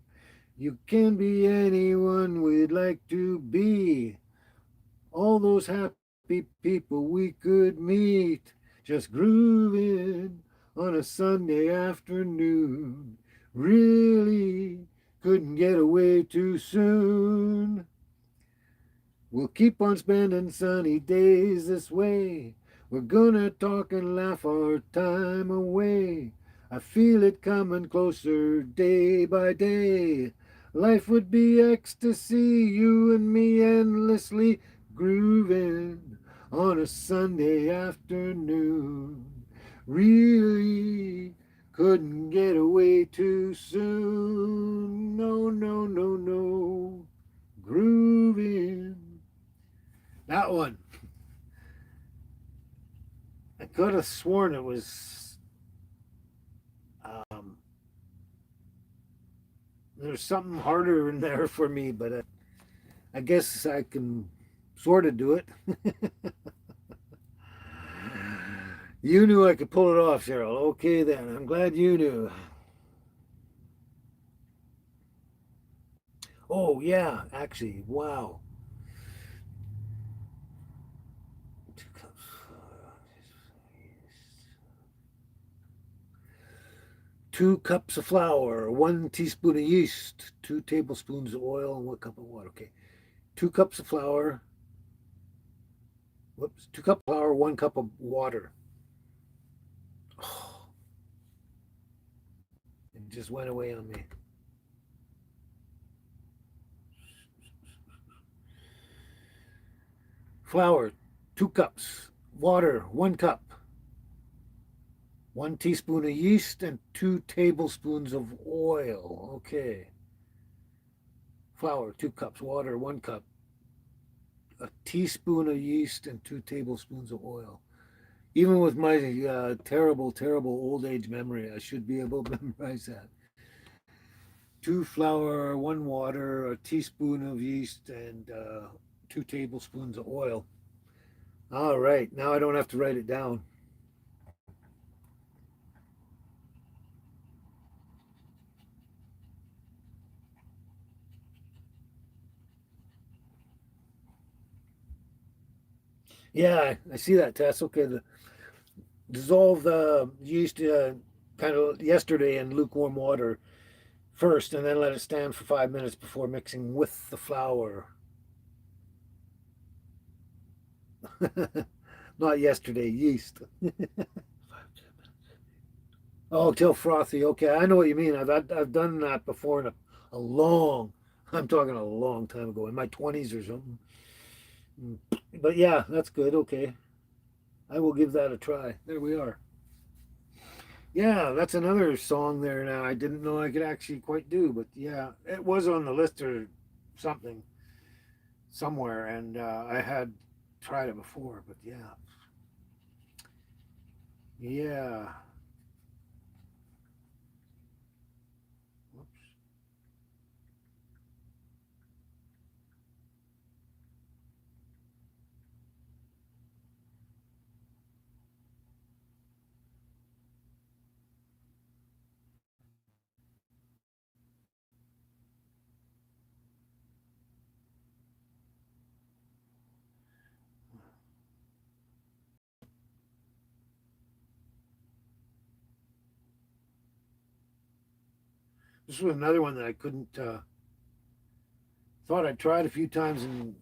You can be anyone we'd like to be. All those happy people we could meet. Just grooving on a Sunday afternoon. Really couldn't get away too soon. We'll keep on spending sunny days this way. We're gonna talk and laugh our time away. I feel it coming closer day by day. Life would be ecstasy, you and me endlessly grooving on a Sunday afternoon. Really couldn't get away too soon. No, no, no, no. Grooving. That one. I could have sworn it was. Um, there's something harder in there for me, but I guess I can sort of do it. You knew I could pull it off, Cheryl. Okay, then. I'm glad you knew. Oh, yeah, actually, wow. 2 cups. 2 cups of flour, 1 teaspoon of yeast, 2 tablespoons of oil, and 1 cup of water. Okay. 2 cups of flour. Whoops. 2 cups of flour, 1 cup of water. Oh, it just went away on me. Flour, 2 cups. Water, 1 cup. 1 teaspoon of yeast and 2 tablespoons of oil. Okay. Flour, 2 cups. Water, 1 cup. A teaspoon of yeast and 2 tablespoons of oil. Even with my terrible, terrible old age memory, I should be able to memorize that. 2 flour, 1 water, a teaspoon of yeast, and 2 tablespoons of oil. All right, now I don't have to write it down. Yeah, I see that, Tess. Okay, dissolve the yeast kind of yesterday in lukewarm water first, and then let it stand for 5 minutes before mixing with the flour. Not yesterday, yeast. Oh, till frothy. Okay, I know what you mean. I've done that before in a long. I'm talking a long time ago, in my 20s or something. But yeah, that's good. Okay, I will give that a try. There we are. Yeah, that's another song there now. I didn't know I could actually quite do, but yeah, it was on the list or something somewhere, and I had tried it before. But yeah, yeah. Whoops. This was another one that I couldn't. Thought I tried a few times and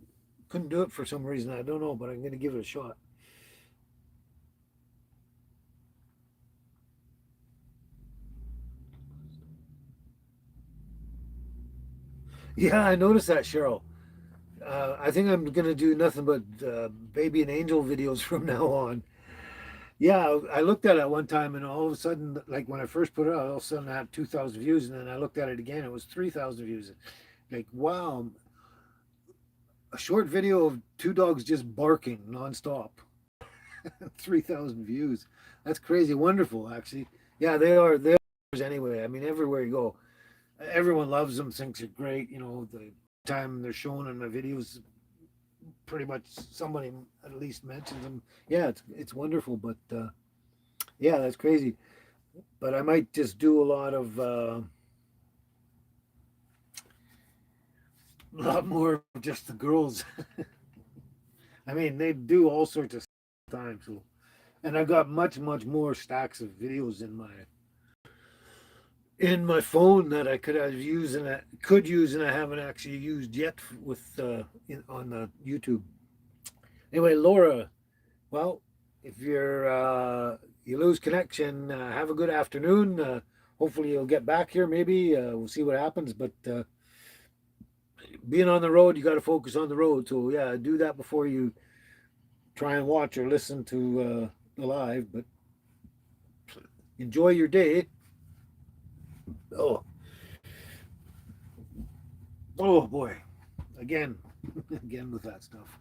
couldn't do it for some reason. I don't know, but I'm going to give it a shot. Yeah, I noticed that, Cheryl. I think I'm going to do nothing but baby and angel videos from now on. Yeah, I looked at it one time, and all of a sudden, like when I first put it out, all of a sudden I had 2,000 views, and then I looked at it again, it was 3,000 views. Like, wow, a short video of two dogs just barking nonstop, 3,000 views. That's crazy, wonderful, actually. Yeah, they are. They're anyway. I mean, everywhere you go, everyone loves them, thinks they're great. You know, the time they're shown in my videos, pretty much somebody at least mentions them. Yeah, it's wonderful, but Yeah, that's crazy. But I might just do a lot more of just the girls. I mean, they do all sorts of time. So, and I've got much more stacks of videos in my phone that I could have used and I could use and I haven't actually used yet with on the YouTube. Anyway, Laura, well, if you lose connection, have a good afternoon. Hopefully you'll get back here. Maybe we'll see what happens. But being on the road, you got to focus on the road. So yeah, do that before you try and watch or listen to the live. But enjoy your day. Oh, oh boy, again, again with that stuff.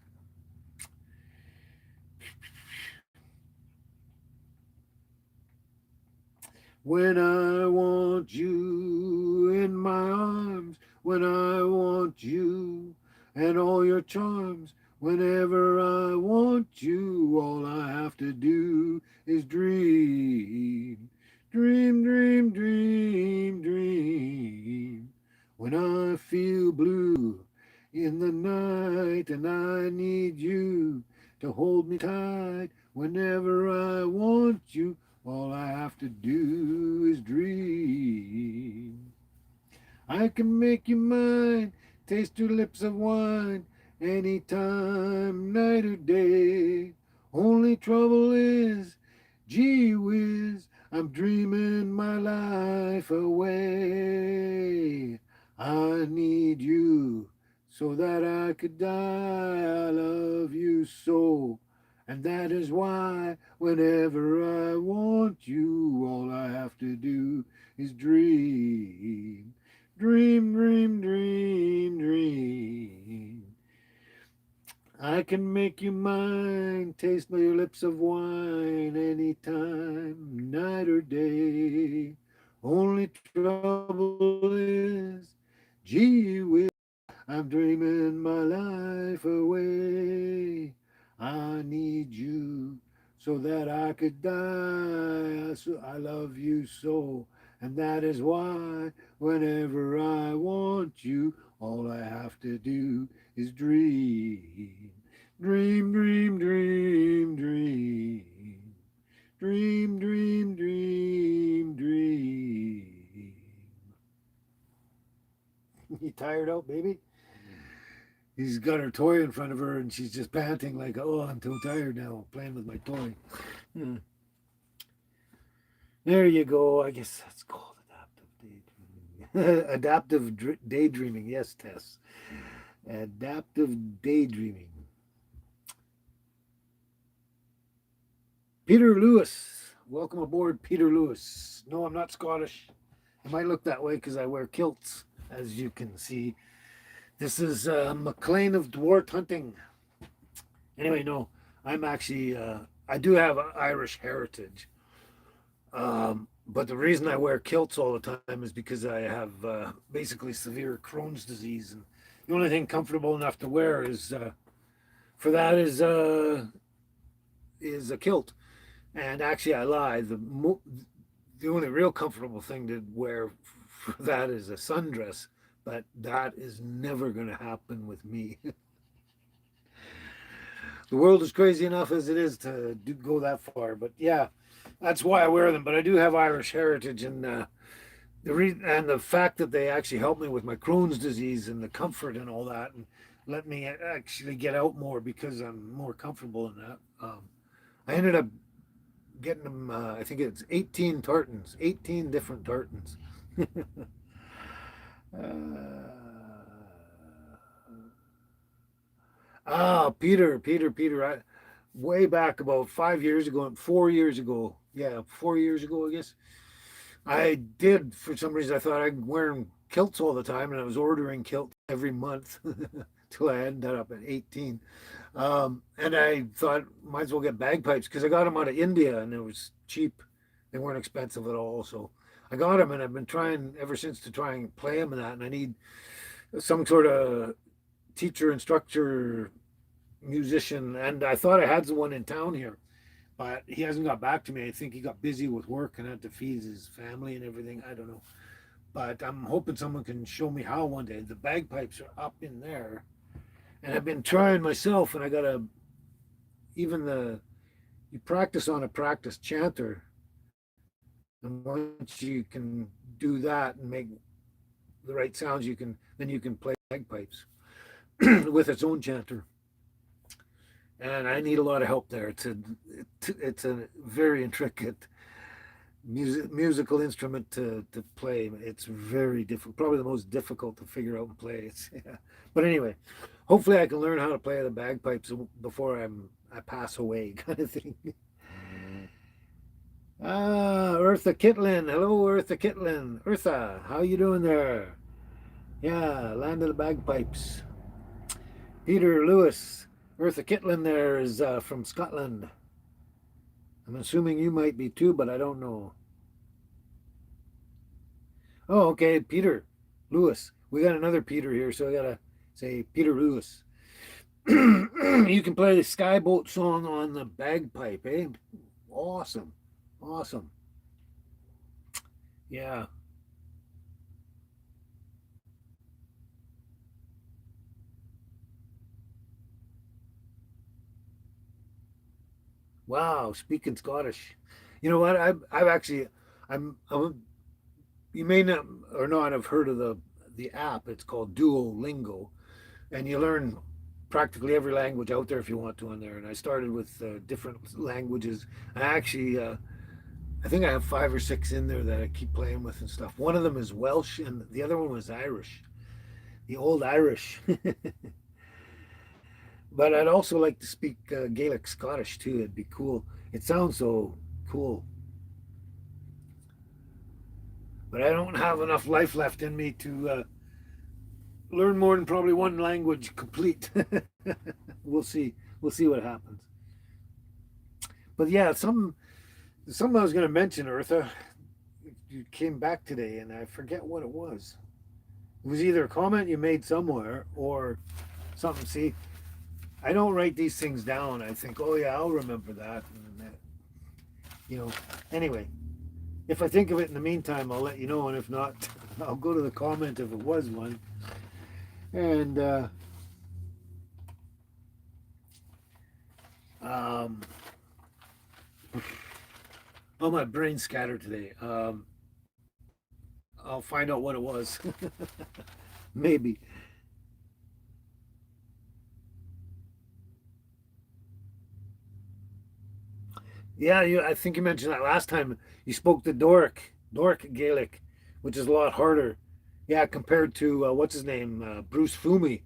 When I want you in my arms, when I want you and all your charms, whenever I want you, all I have to do is dream. Dream, dream, dream, dream. When I feel blue in the night and I need you to hold me tight, whenever I want you, all I have to do is dream. I can make you mine, taste your lips of wine, anytime, night or day. Only trouble is, gee whiz, I'm dreaming my life away. I need you so that I could die. I love you so. And that is why, whenever I want you, all I have to do is dream. Dream, dream, dream, dream. I can make you mine, taste your lips of wine anytime, night or day. Only trouble is, gee whiz, I'm dreaming my life away. I need you so that I could die. I love you so, and that is why whenever I want you, all I have to do is dream. Dream, dream, dream, dream. Dream, dream, dream, dream. You tired out, baby? He's got her toy in front of her and she's just panting like, oh, I'm too tired now playing with my toy. Hmm. There you go. I guess that's called adaptive daydreaming. Daydreaming. Yes, Tess. Adaptive daydreaming. Peter Lewis. Welcome aboard, Peter Lewis. No, I'm not Scottish. I might look that way because I wear kilts, as you can see. This is McLean of Dwart Hunting. Anyway, no, I'm actually, I do have Irish heritage. But the reason I wear kilts all the time is because I have basically severe Crohn's disease. And the only thing comfortable enough to wear is for that is a kilt. And actually, I lie. The only real comfortable thing to wear for that is a sundress. But that is never going to happen with me. The world is crazy enough as it is to go that far. But yeah, that's why I wear them. But I do have Irish heritage, and and the fact that they actually helped me with my Crohn's disease and the comfort and all that, and let me actually get out more because I'm more comfortable in that. I ended up getting them. I think it's 18 tartans, 18 different tartans. uh, Peter. Way back about 5 years ago, 4 years ago. Yeah, 4 years ago, I guess. I did, for some reason, I thought I'd wearing kilts all the time, and I was ordering kilts every month till I ended up at 18. And I thought, might as well get bagpipes because I got them out of India and it was cheap. They weren't expensive at all. So I got them and I've been trying ever since to try and play them and that. And I need some sort of teacher, instructor, musician. And I thought I had the one in town here. but he hasn't got back to me. I think he got busy with work and had to feed his family and everything. I don't know. But I'm hoping someone can show me how one day. The bagpipes are up in there, and I've been trying myself, and I gotta even the you practice on a practice chanter, and once you can do that and make the right sounds, you can play bagpipes with its own chanter. And I need a lot of help there. It's a very intricate musical instrument to play. It's very difficult, probably the most difficult to figure out and play. It's, yeah. But anyway, hopefully I can learn how to play the bagpipes before I pass away, kind of thing. Ah, Eartha Kitlin. Hello, Eartha Kitlin. Eartha, how you doing there? Yeah, land of the bagpipes. Peter Lewis. Eartha Kitlin there is from Scotland. I'm assuming you might be too, but I don't know. Oh, okay, Peter Lewis. We got another Peter here, so I gotta say Peter Lewis. You can play the Skyboat song on the bagpipe, eh? Awesome. Awesome. Yeah. Wow, speaking Scottish. You know what? I've actually I'm you may not or not have heard of the app. It's called Duolingo, and you learn practically every language out there if you want to on there. And I started with different languages. I actually I think I have five or six in there that I keep playing with and stuff. One of them is Welsh, and the other one was Irish, the old Irish. But I'd also like to speak Gaelic Scottish too. It'd be cool. It sounds so cool, but I don't have enough life left in me to learn more than probably one language complete. We'll see. We'll see what happens. But yeah, something I was going to mention, Eartha. You came back today, and I forget what it was. It was either a comment you made somewhere or something. See, I don't write these things down. I think, oh yeah, I'll remember that. And that you know. Anyway, if I think of it in the meantime, I'll let you know, and if not, I'll go to the comment if it was one. And um, oh, my brain's scattered today. I'll find out what it was. Maybe. Yeah, I think you mentioned that last time. You spoke the Doric Gaelic, which is a lot harder. Yeah, compared to what's his name, Bruce Fumi,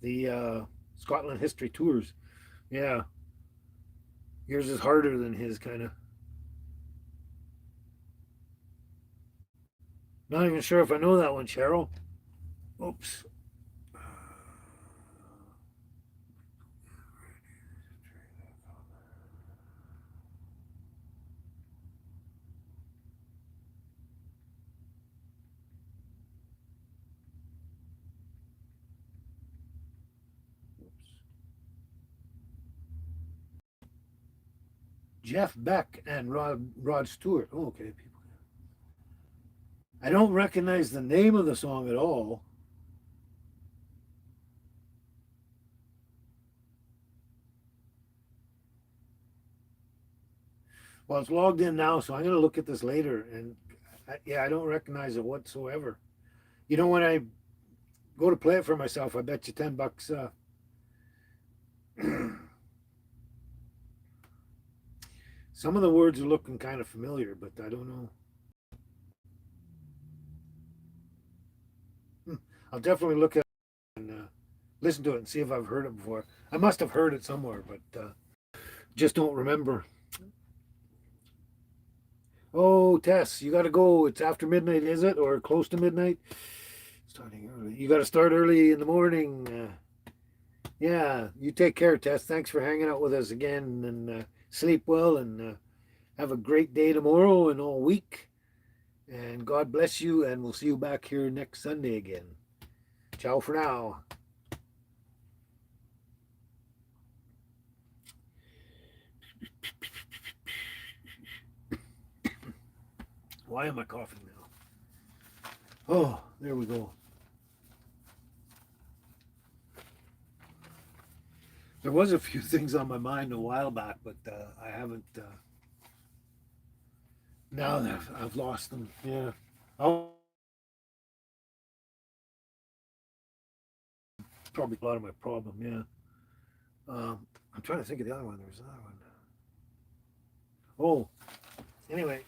the Scotland History Tours. Yeah, yours is harder than his, kind of. Not even sure if I know that one, Cheryl. Oops. Jeff Beck and Rod Stewart. Oh, okay, people. I don't recognize the name of the song at all. Well, it's logged in now, so I'm going to look at this later. And yeah, I don't recognize it whatsoever. You know, when I go to play it for myself, I bet you $10. Some of the words are looking kind of familiar, but I don't know. Hmm. I'll definitely look at it and listen to it and see if I've heard it before. I must have heard it somewhere, but just don't remember. Oh, Tess, you got to go. It's after midnight, is it? Or close to midnight? Starting early. You got to start early in the morning. Yeah, you take care, Tess. Thanks for hanging out with us again, and sleep well, and have a great day tomorrow and all week. And God bless you, and we'll see you back here next Sunday again. Ciao for now. Why am I coughing now? Oh, there we go. There was a few things on my mind a while back, but I haven't. Now that I've lost them, yeah. I'll probably a lot of my problem, yeah. I'm trying to think of the other one. There's another one. Oh, anyway,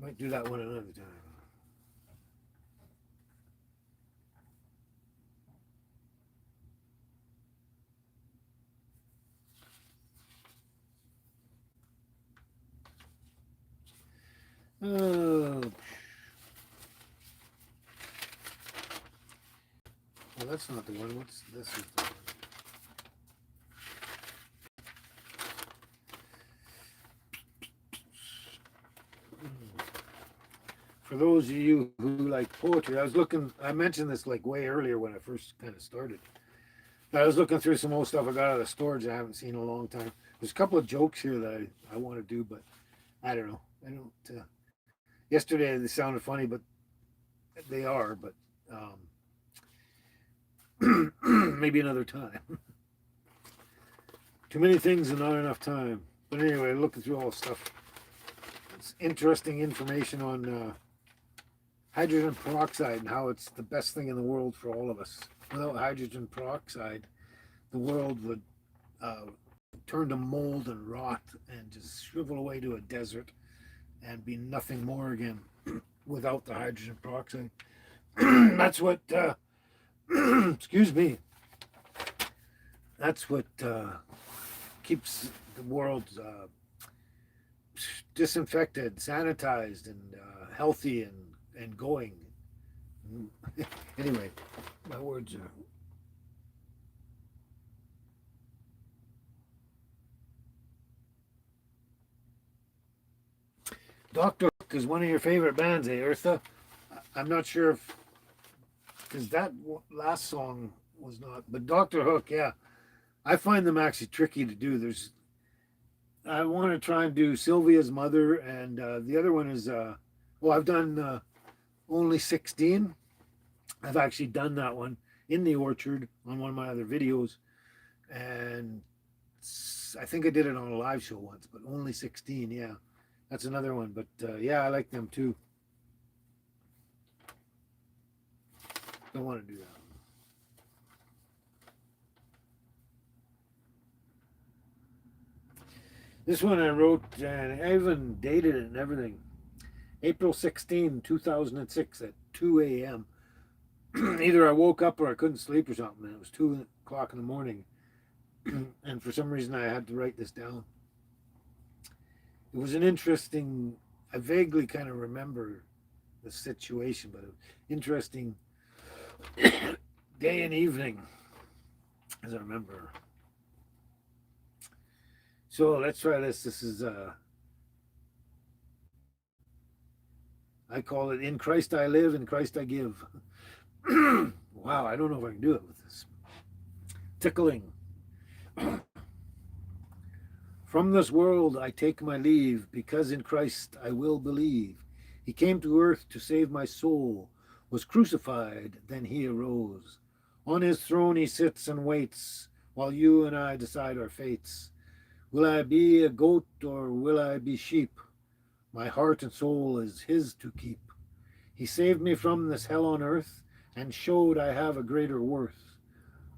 might do that one another time. Oh, well, that's not the one. What's this? Is the one. For those of you who like poetry, I was looking. I mentioned this like way earlier when I first kind of started. I was looking through some old stuff I got out of the storage I haven't seen in a long time. There's a couple of jokes here that I want to do, but I don't know. I don't. Yesterday they sounded funny, but they are. But maybe another time. Too many things and not enough time. But anyway, looking through all the stuff. It's interesting information on hydrogen peroxide and how it's the best thing in the world for all of us. Without hydrogen peroxide, the world would turn to mold and rot and just shrivel away to a desert and be nothing more again without the hydrogen peroxide. That's what, excuse me, that's what keeps the world disinfected, sanitized, and healthy and going. Anyway, my words are. Dr. Hook is one of your favorite bands, eh, Eartha? I'm not sure if, because that last song was not, but Dr. Hook, yeah. I find them actually tricky to do. I want to try and do Sylvia's Mother, and the other one is, well, I've done Only 16. I've actually done that one in the orchard on one of my other videos, and I think I did it on a live show once, but Only 16, yeah. That's another one, but yeah, I like them too. Don't want to do that. This one I wrote, and I even dated it and everything. April 16, 2006 at 2 a.m. Either I woke up or I couldn't sleep or something. It was 2 o'clock in the morning. And for some reason I had to write this down. It was an interesting, I vaguely kind of remember the situation, but an interesting day and evening, as I remember. So let's try this. This is, I call it In Christ I Live, in Christ I Give. Wow, I don't know if I can do it with this. Tickling. From this world I take my leave, because in Christ I will believe. He came to earth to save my soul, was crucified, then he arose. On his throne he sits and waits, while you and I decide our fates. Will I be a goat or will I be sheep? My heart and soul is his to keep. He saved me from this hell on earth, and showed I have a greater worth.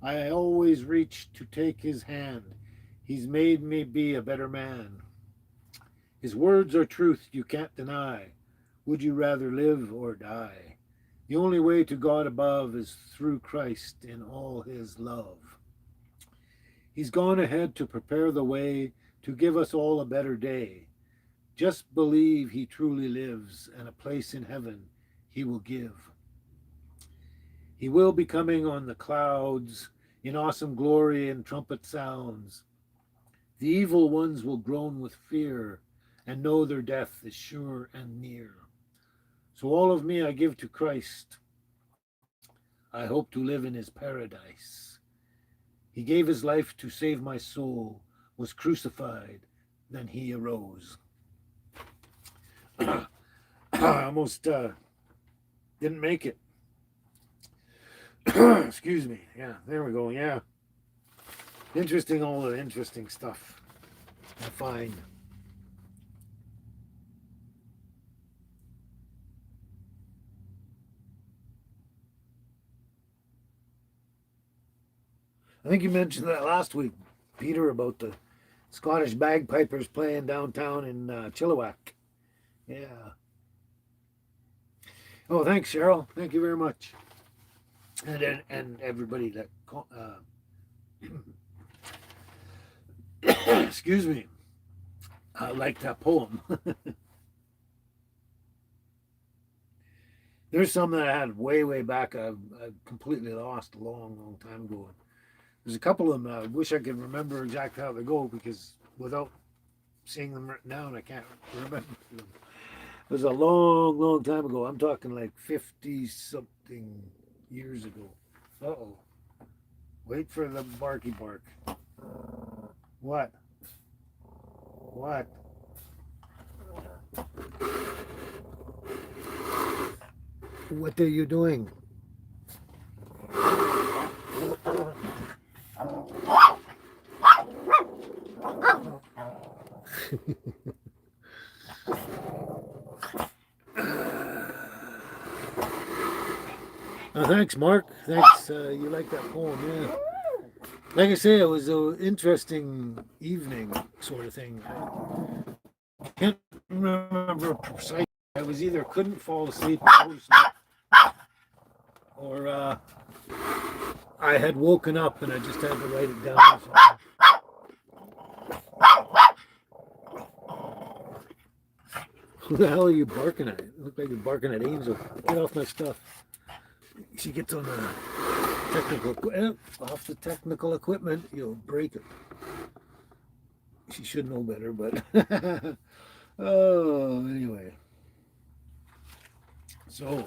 I always reach to take his hand. He's made me be a better man. His words are truth you can't deny. Would you rather live or die? The only way to God above is through Christ in all his love. He's gone ahead to prepare the way to give us all a better day. Just believe he truly lives, and a place in heaven he will give. He will be coming on the clouds in awesome glory and trumpet sounds. The evil ones will groan with fear and know their death is sure and near. So all of me I give to Christ. I hope to live in his paradise. He gave his life to save my soul, was crucified, then he arose. I almost didn't make it. Excuse me. Yeah, there we go. Yeah. Interesting, all the interesting stuff I find. I think you mentioned that last week, Peter, about the Scottish bagpipers playing downtown in Chilliwack. Yeah. Oh, thanks, Cheryl. Thank you very much. And everybody that excuse me, liked that poem. There's some that I had way back. I completely lost a long time ago. There's a couple of them I wish I could remember exactly how they go, because without seeing them written down, I can't remember them. It was a long time ago. I'm talking like 50 something years ago. Uh-oh. Wait for the barky bark. What? What? What are you doing? Thanks, Mark. Thanks. You like that poem, yeah. Like I say, it was an interesting evening sort of thing. I can't remember precisely. I was either couldn't fall asleep or I had woken up and I just had to write it down. Who the hell are you barking at? You look like you're barking at Angel. Get off my stuff. She gets on the off the technical equipment, you'll break it. She should know better, but oh, anyway. So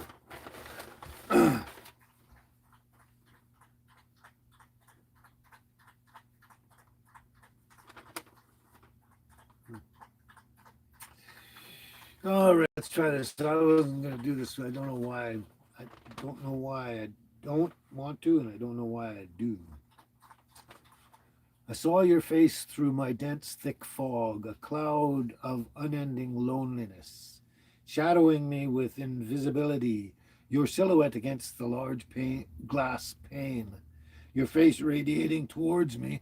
all right, let's try this. I wasn't going to do this. I don't know why. I don't know why I don't want to, and I don't know why I do. I saw your face through my dense, thick fog, a cloud of unending loneliness, shadowing me with invisibility, your silhouette against the large glass pane, your face radiating towards me.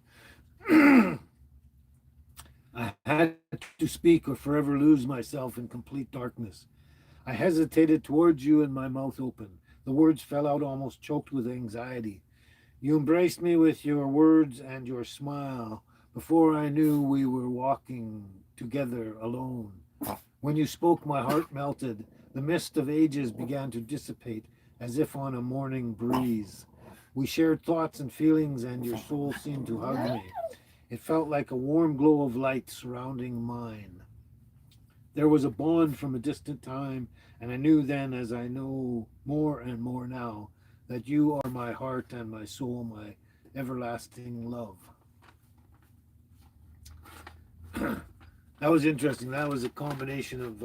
I had to speak or forever lose myself in complete darkness. I hesitated towards you and my mouth open. The words fell out almost choked with anxiety. You embraced me with your words and your smile. Before I knew we were walking together alone. When you spoke, my heart melted. The mist of ages began to dissipate as if on a morning breeze. We shared thoughts and feelings, and your soul seemed to hug me. It felt like a warm glow of light surrounding mine. There was a bond from a distant time, and I knew then, as I know more and more now, that you are my heart and my soul, my everlasting love. That was interesting. That was a combination of,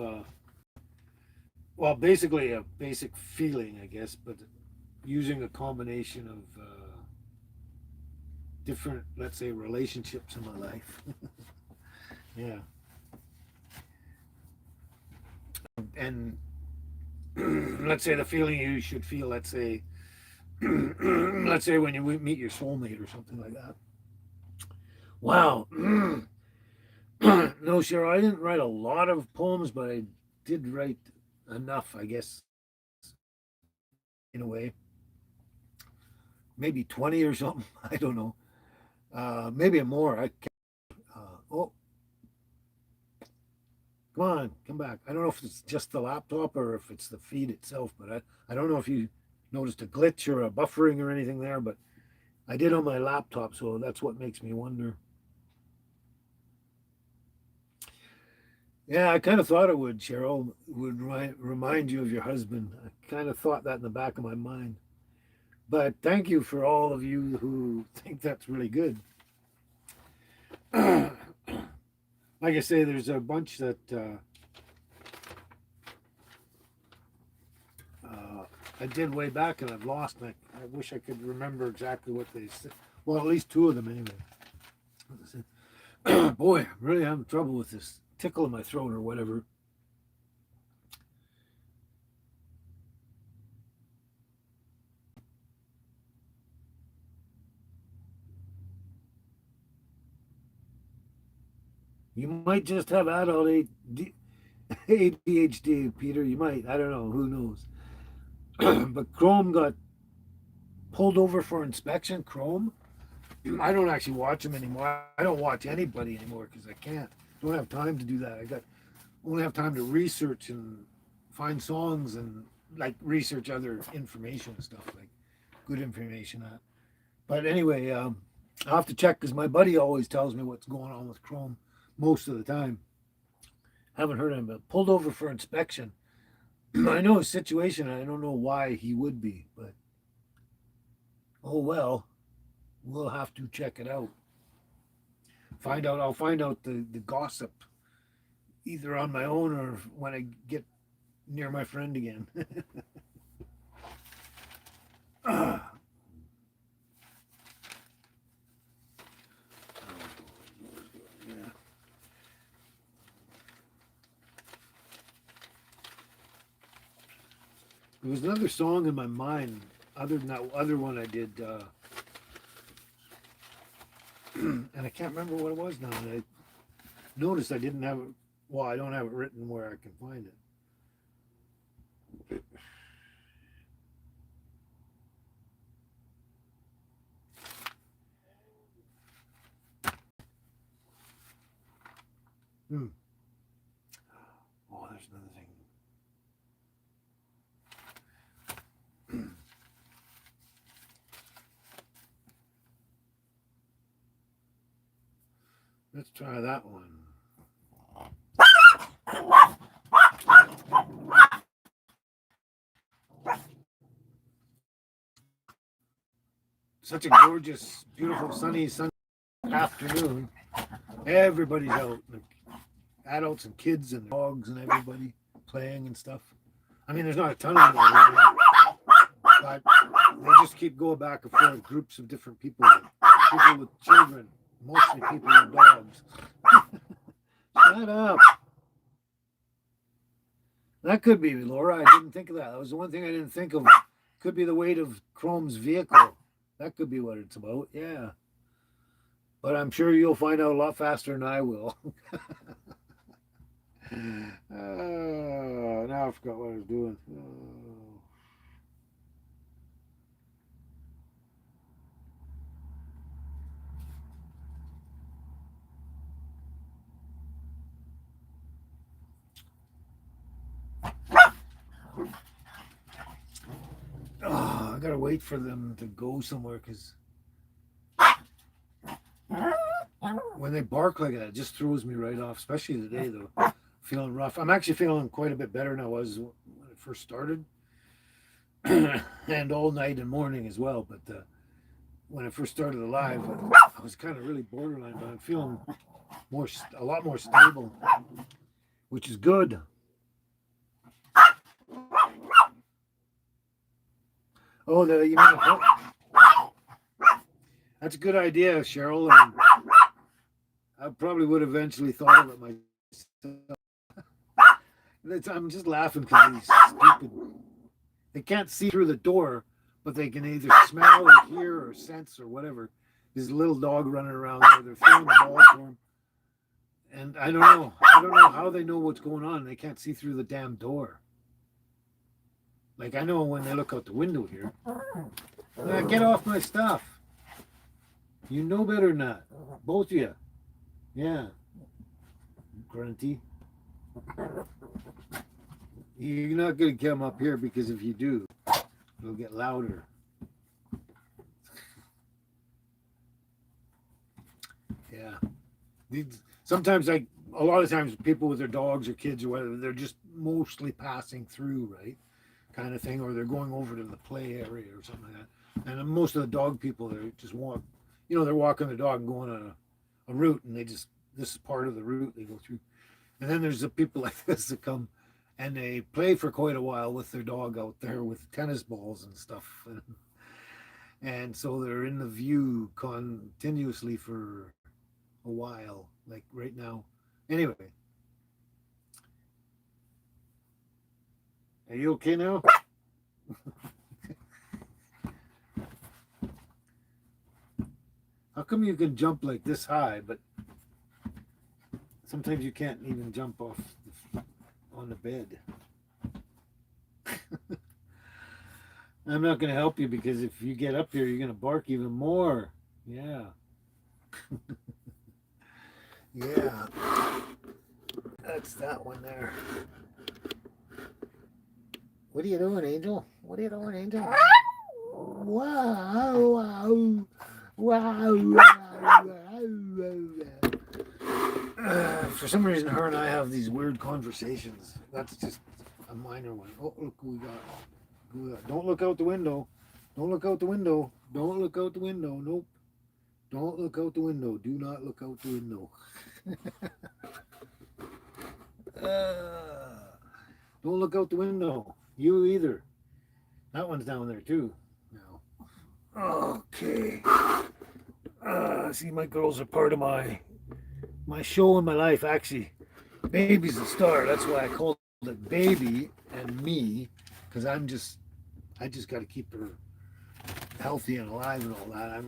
well, basically a basic feeling, I guess, but using a combination of different, let's say, relationships in my life. Yeah. And let's say the feeling you should feel, let's say, let's say when you meet your soulmate or something like that. Wow. No, Cheryl, I didn't write a lot of poems, but I did write enough, I guess, in a way. Maybe 20 or something. I don't know. Maybe more. Oh, come on, come back. I don't know if it's just the laptop or if it's the feed itself, but I don't know if you noticed a glitch or a buffering or anything there, but I did on my laptop, so that's what makes me wonder. Yeah, I kind of thought it would, Cheryl, would remind you of your husband. I kind of thought that in the back of my mind. But thank you for all of you who think that's really good. like I say, there's a bunch that I did way back and I've lost. And I wish I could remember exactly what they said. Well, at least two of them anyway. Boy, I'm really having trouble with this tickle in my throat or whatever. You might just have adult ADHD, Peter. You might. I don't know. Who knows? But Chrome got pulled over for inspection. Chrome. I don't actually watch them anymore. I don't watch anybody anymore because I can't. Don't have time to do that. Only have time to research and find songs and like research other information and stuff like good information. But anyway, I'll have to check because my buddy always tells me what's going on with Chrome most of the time. Haven't heard him, but pulled over for inspection. I know his situation. I don't know why he would be, but oh well. We'll have to check it out. Find out. I'll find out the gossip either on my own or when I get near my friend again. Ah, yeah. There was another song in my mind other than that other one I did, and I can't remember what it was now. And I noticed I didn't have it. Well, I don't have it written where I can find it. Hmm. Oh, there's another thing. Let's try that one. Such a gorgeous, beautiful, sunny afternoon. Everybody's out, like adults and kids and dogs and everybody playing and stuff. I mean, there's not a ton of them right now, but they just keep going back and forth. Groups of different people, people with children, mostly people with dogs. Shut up. That could be Laura. I didn't think of that. That was the one thing I didn't think of. Could be the weight of Chrome's vehicle. That could be what it's about. Yeah. But I'm sure you'll find out a lot faster than I will. Now I forgot what I was doing. I gotta wait for them to go somewhere because when they bark like that, it just throws me right off. Especially today, though, feeling rough. I'm actually feeling quite a bit better than I was when it first started, and all night and morning as well. But when I first started alive, I was kind of really borderline, but I'm feeling a lot more stable, which is good. Oh, you mean that's a good idea, Cheryl. And I probably would eventually thought of it myself. I'm just laughing because he's stupid. They can't see through the door, but they can either smell or hear or sense or whatever. There's a little dog running around there. They're throwing the ball for him. And I don't know. I don't know how they know what's going on. They can't see through the damn door. Like I know when they look out the window here. Get off my stuff. You know better than that. Both of you. Yeah. Grunty. You're not going to come up here because if you do, it'll get louder. Yeah. Sometimes, like a lot of times, people with their dogs or kids or whatever, they're just mostly passing through, right? Kind of thing, or they're going over to the play area or something like that. And most of the dog people, they just walk, they're walking the dog and going on a route, and they just this is part of the route they go through. And then there's the people like this that come and they play for quite a while with their dog out there with tennis balls and stuff. And so they're in the view continuously for a while, like right now. Anyway, are you okay now? How come you can jump like this high, but sometimes you can't even jump off on the bed? I'm not going to help you because if you get up here, you're going to bark even more. Yeah. Yeah. That's that one there. What are you doing, Angel? What are you doing, Angel? Wow, wow, wow, wow. For some reason, her and I have these weird conversations. That's just a minor one. Oh, look who we got. Don't look out the window. Don't look out the window. Don't look out the window. Nope. Don't look out the window. Do not look out the window. Don't look out the window. You either. That one's down there too. No. Okay. See, my girls are part of my show in my life. Actually, baby's the star. That's why I called it Baby and Me, because I just got to keep her healthy and alive and all that.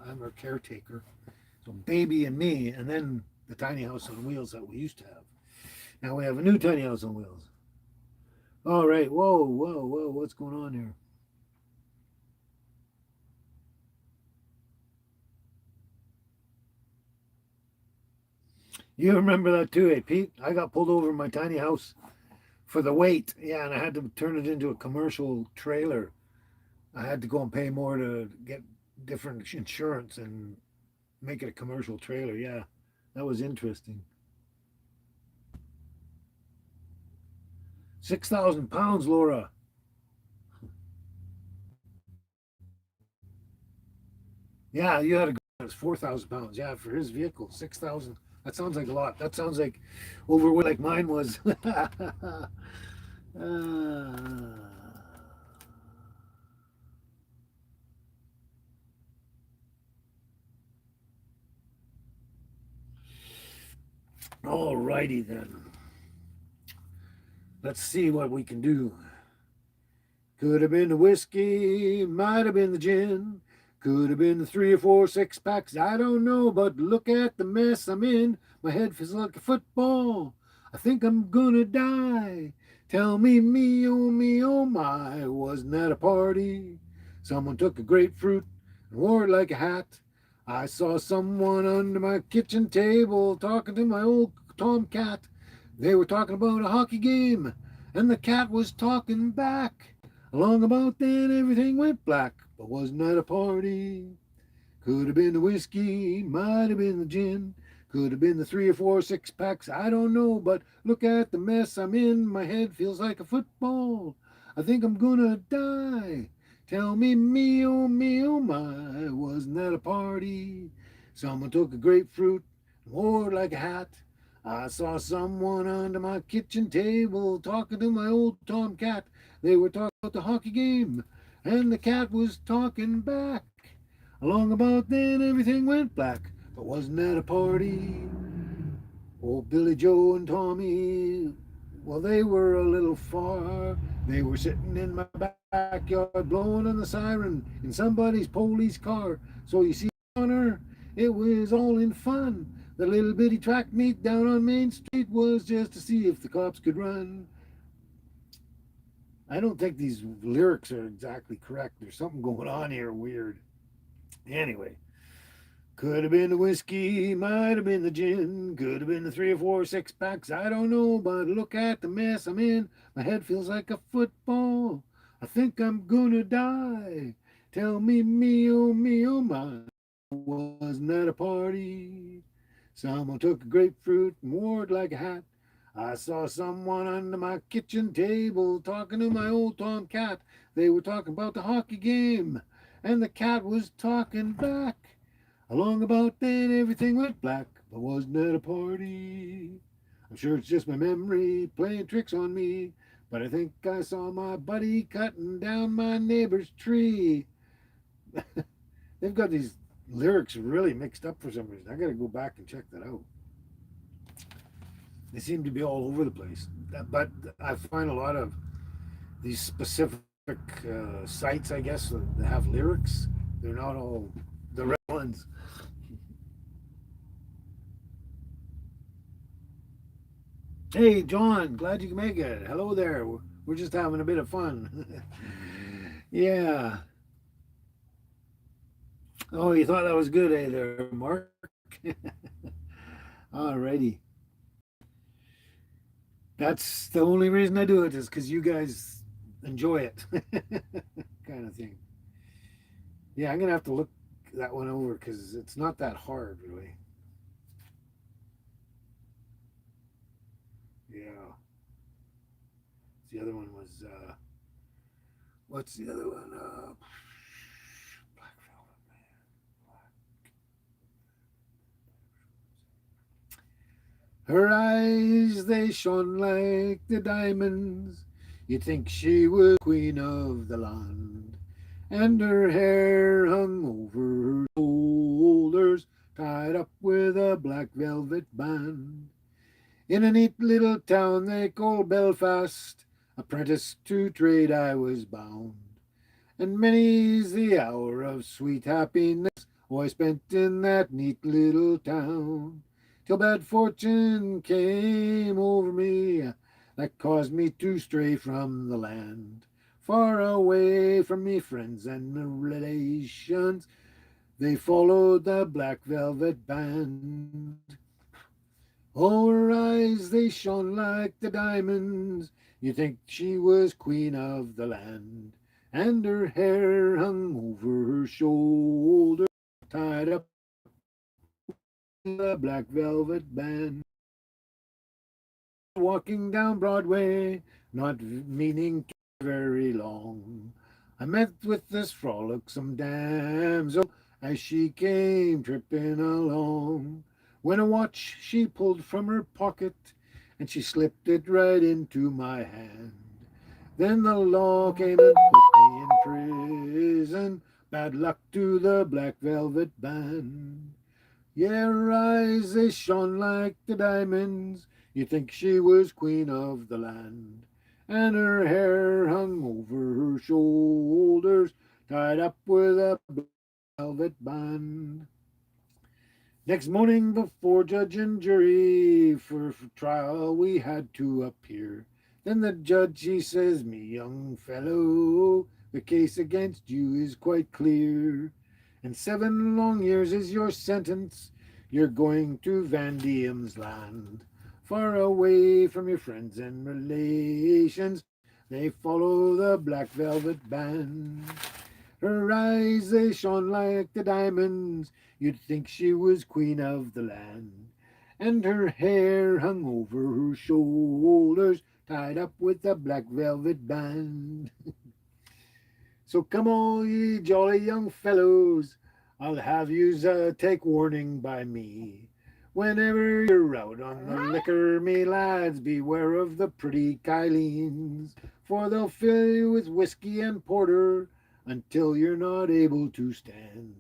I'm her caretaker. So Baby and Me, and then the tiny house on wheels that we used to have. Now we have a new tiny house on wheels. All right. Whoa, whoa, whoa. What's going on here? You remember that too, eh, Pete? I got pulled over in my tiny house for the weight. Yeah, and I had to turn it into a commercial trailer. I had to go and pay more to get different insurance and make it a commercial trailer. Yeah, that was interesting. 6,000 pounds, Laura. Yeah, you had to go. It's 4,000 pounds. Yeah, for his vehicle, 6,000. That sounds like a lot. That sounds like overweight, like mine was. All righty then. Let's see what we can do. Could have been the whiskey, might have been the gin, could have been the 3 or 4 6 packs, I don't know, but look at the mess I'm in. My head feels like a football. I think I'm gonna die. Tell me, oh my, wasn't that a party? Someone took a grapefruit and wore it like a hat. I saw someone under my kitchen table talking to my old tomcat. They were talking about a hockey game, and the cat was talking back. Along about then, everything went black, but wasn't that a party? Could have been the whiskey, might have been the gin, could have been the 3 or 4 6 packs, I don't know, but look at the mess I'm in. My head feels like a football. I think I'm gonna die. Tell me, oh my, wasn't that a party? Someone took a grapefruit and wore it like a hat. I saw someone under my kitchen table talking to my old tomcat. They were talking about the hockey game, and the cat was talking back. Along about then, everything went black, but wasn't that a party? Old Billy Joe and Tommy, well, they were a little far. They were sitting in my backyard blowing on the siren in somebody's police car. So you see, Honor, it was all in fun. The little bitty track meet down on Main Street was just to see if the cops could run. I don't think these lyrics are exactly correct. There's something going on here weird. Anyway, could have been the whiskey, might have been the gin, could have been the 3 or 4 6 packs, I don't know, but look at the mess I'm in. My head feels like a football. I think I'm gonna die. Tell me, oh my, wasn't that a party? Someone took a grapefruit and wore it like a hat. I saw someone under my kitchen table talking to my old tomcat. They were talking about the hockey game, and the cat was talking back. Along about then, everything went black, but wasn't at a party. I'm sure it's just my memory playing tricks on me, but I think I saw my buddy cutting down my neighbor's tree. They've got these lyrics really mixed up for some reason. I got to go back and check that out. They seem to be all over the place. But I find a lot of these specific sites, I guess, that have lyrics. They're not all the red ones. Hey, John, glad you can make it. Hello there. We're just having a bit of fun. Yeah. Oh, you thought that was good, eh, there, Mark? Alrighty. That's the only reason I do it is because you guys enjoy it, kind of thing. Yeah, I'm gonna have to look that one over because it's not that hard, really. Yeah. The other one was what's the other one? Black Velvet Man. Her eyes they shone like the diamonds. You'd think she was queen of the land, and her hair hung over her shoulders, tied up with a black velvet band. In a neat little town they call Belfast, apprentice to trade I was bound. And many's the hour of sweet happiness I spent in that neat little town, till bad fortune came over me that caused me to stray from the land. Far away from me friends and me relations, they followed the black velvet band. Oh, her eyes, they shone like the diamonds. You think she was queen of the land. And her hair hung over her shoulder, tied up with a black velvet band. Walking down Broadway, not meaning to be very long, I met with this frolicsome damsel as she came tripping along. When a watch she pulled from her pocket, and she slipped it right into my hand. Then the law came and put me in prison. Bad luck to the black velvet band. Yeah, her eyes, they shone like the diamonds. You'd think she was queen of the land. And her hair hung over her shoulders, tied up with a velvet band. Next morning, before judge and jury, for trial we had to appear. Then the judge, he says, me young fellow, the case against you is quite clear. And 7 long years is your sentence. You're going to Van Diemen's land, far away from your friends and relations. They follow the black velvet band. Her eyes, they shone like the diamonds. You'd think she was queen of the land. And her hair hung over her shoulders, tied up with a black velvet band. So come all ye jolly young fellows, I'll have yous take warning by me. Whenever you're out on the liquor, me lads, beware of the pretty Kyleens, for they'll fill you with whiskey and porter until you're not able to stand.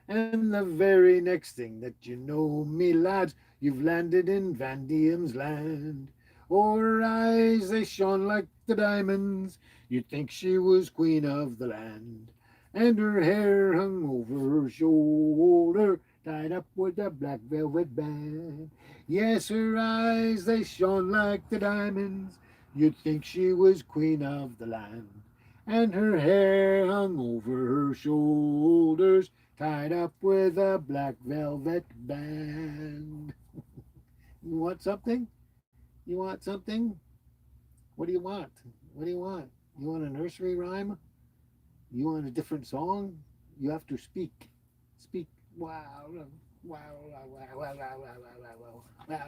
And the very next thing that you know, me lads, you've landed in Van Diemen's land. Oh, her eyes, they shone like the diamonds. You'd think she was queen of the land. And her hair hung over her shoulder, tied up with a black velvet band. Yes, her eyes, they shone like the diamonds. You'd think she was queen of the land. And her hair hung over her shoulders, tied up with a black velvet band. You want something? You want something? What do you want? What do you want? You want a nursery rhyme? You want a different song? You have to speak. Speak. Wow. Wow. Wow. Wow. Wow. Wow. Wow. Wow.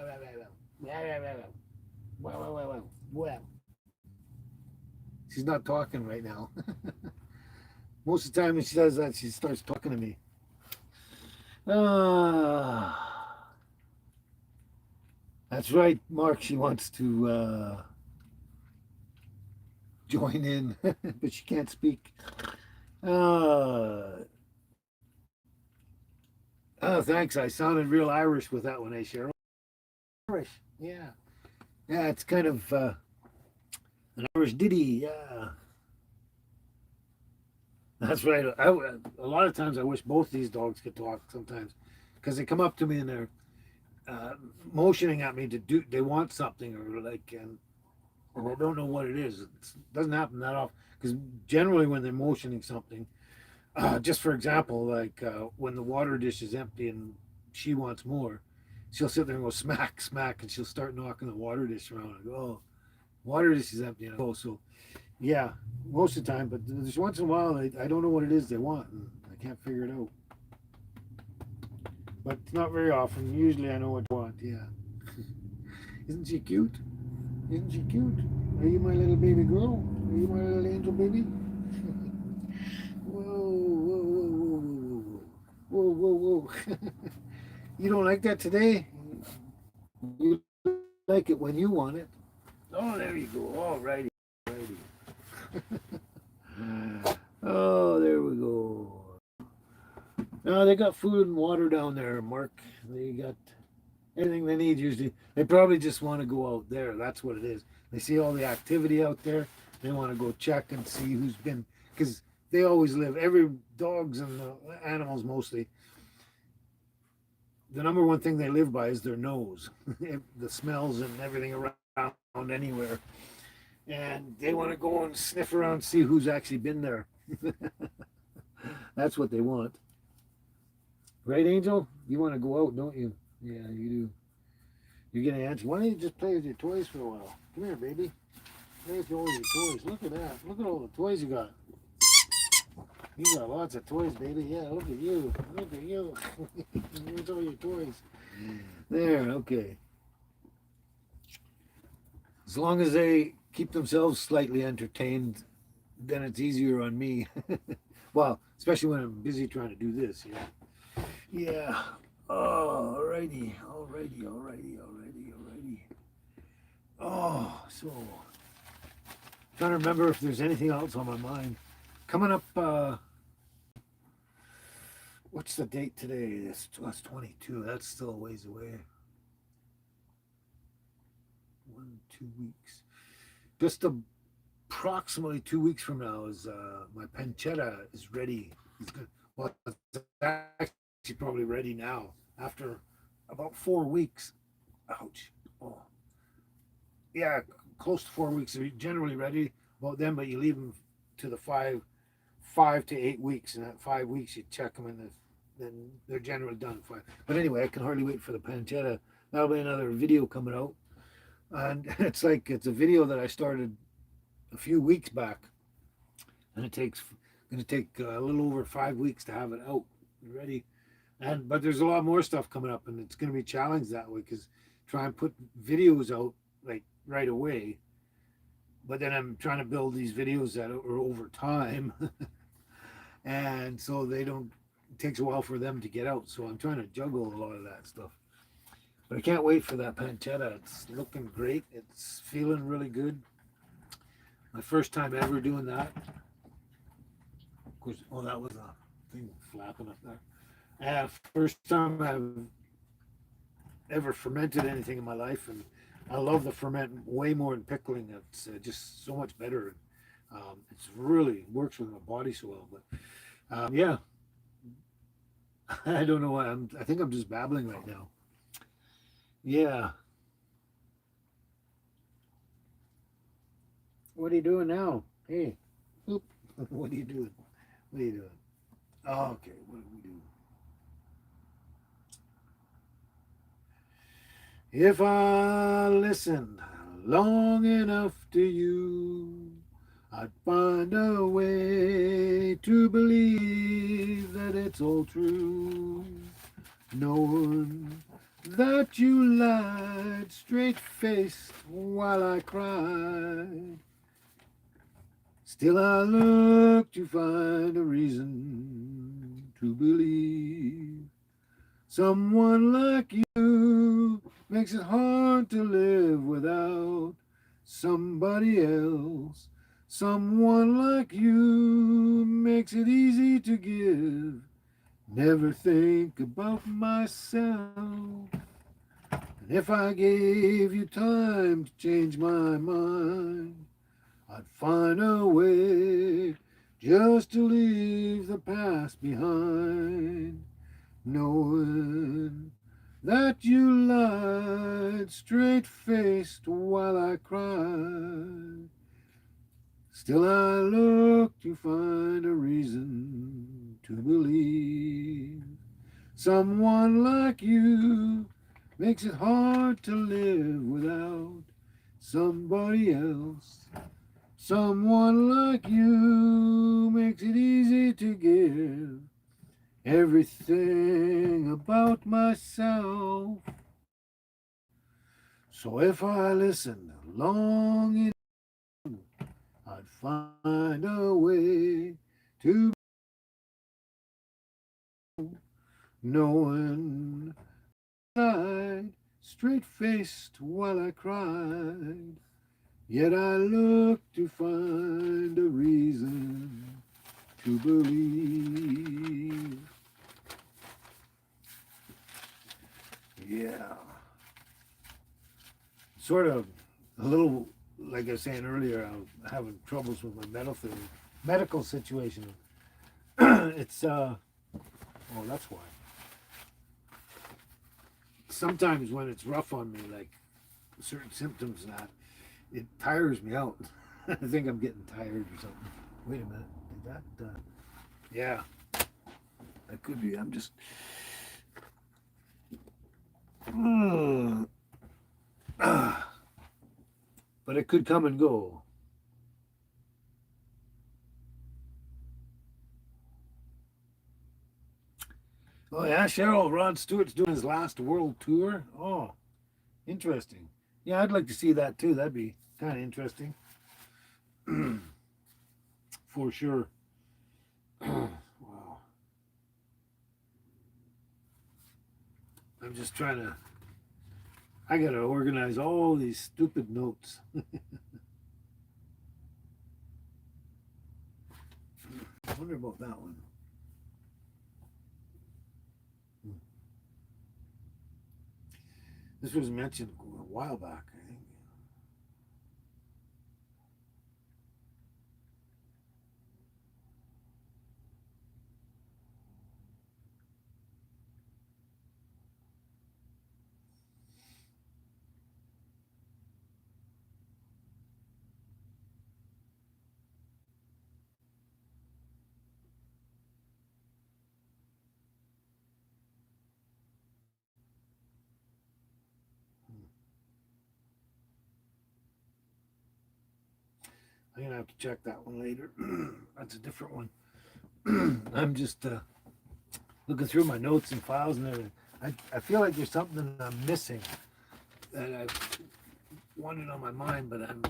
Wow. Wow. Wow. Wow. She's not talking right now. Most of the time when she does that, she starts talking to me. Ah, that's right, Mark. She wants to join in, but she can't speak. Uh, oh, thanks. I sounded real Irish with that one, eh, Cheryl? Irish, yeah. Yeah, it's kind of an Irish ditty. Yeah, that's right. A lot of times I wish both these dogs could talk sometimes because they come up to me and they're uh, motioning at me to do, they want something or like, and I don't know what it is. It doesn't happen that often because generally when they're motioning something, just for example, like when the water dish is empty and she wants more, she'll sit there and go smack, smack, and she'll start knocking the water dish around. I go, oh, water dish is empty. And I go, so yeah, most of the time, but there's once in a while I don't know what it is they want and I can't figure it out. But it's not very often. Usually I know what they want. Yeah. Isn't she cute? Isn't she cute? Are you my little baby girl? Are you my little angel baby? Whoa, whoa, whoa, whoa, whoa, whoa, whoa, whoa. You don't like that today? You like it when you want it. Oh, there you go. All righty. Righty. Oh, there we go. No, they got food and water down there, Mark. They got anything they need usually. They probably just want to go out there. That's what it is. They see all the activity out there. They want to go check and see who's been, because they always live, every dogs and animals mostly, the number one thing they live by is their nose, the smells and everything around anywhere. And they want to go and sniff around, see who's actually been there. That's what they want. Right, Angel? You want to go out, don't you? Yeah, you do. You're gonna answer. Why don't you just play with your toys for a while? Come here, baby. Play with all your toys. Look at that. Look at all the toys you got. You got lots of toys, baby. Yeah, look at you. Look at you. Where's all your toys? There, okay. As long as they keep themselves slightly entertained, then it's easier on me. Well, especially when I'm busy trying to do this. Yeah. Yeah. Oh, alrighty, alrighty, alrighty, alrighty, alrighty. Oh, so trying to remember if there's anything else on my mind. Coming up, what's the date today? That's 22. That's still a ways away. 2 weeks. Just approximately 2 weeks from now is my pancetta is ready. It's good. Well, it's actually probably ready now. After about 4 weeks. Ouch. Oh, yeah, close to 4 weeks. They're generally ready about then, but you leave them to the 5 to 8 weeks, and at 5 weeks you check them, and then they're generally done. But anyway, I can hardly wait for the pancetta. That'll be another video coming out, and it's a video that I started a few weeks back, and it's going to take a little over 5 weeks to have it out ready. And but there's a lot more stuff coming up, and it's going to be challenged that way because try and put videos out like right away. But then I'm trying to build these videos that are over time, and so they don't. It takes a while for them to get out. So I'm trying to juggle a lot of that stuff. But I can't wait for that pancetta. It's looking great. It's feeling really good. My first time ever doing that. Of course, oh, that was a thing flapping up there. First time I've ever fermented anything in my life, and I love the ferment way more than pickling. It's just so much better. It's really works with my body so well. But yeah, I don't know why I think I'm just babbling right now. Yeah. What are you doing now? Hey, oop. What are you doing? What are you doing? Oh, okay. What do we do? If I listened long enough to you, I'd find a way to believe that it's all true. Knowing that you lied straight faced while I cried. Still I look to find a reason to believe. Someone like you makes it hard to live without somebody else. Someone like you makes it easy to give. Never think about myself. And if I gave you time to change my mind, I'd find a way just to leave the past behind, knowing that you lied straight-faced while I cried. Still I look to find a reason to believe someone like you makes it hard to live without somebody else. Someone like you makes it easy to give everything about myself. So if I listened long enough, I'd find a way to knowing I lied straight-faced while I cried. Yet I look to find a reason to believe. Yeah. Sort of a little, like I was saying earlier, I'm having troubles with my medical situation. It's, oh, that's why. Sometimes when it's rough on me, like certain symptoms and that, it tires me out. I think I'm getting tired or something. Wait a minute. Did that, yeah, that could be. I'm just, but it could come and go. Oh yeah, Cheryl, Rod Stewart's doing his last world tour. Oh, interesting. Yeah, I'd like to see that too. That'd be kind of interesting. For sure. Wow. I'm just trying to, I gotta organize all these stupid notes. I wonder about that one. This was mentioned a while back, I think. I'm gonna have to check that one later. That's a different one. I'm just looking through my notes and files and everything. I feel like there's something that I'm missing that I've wanted on my mind, but I'm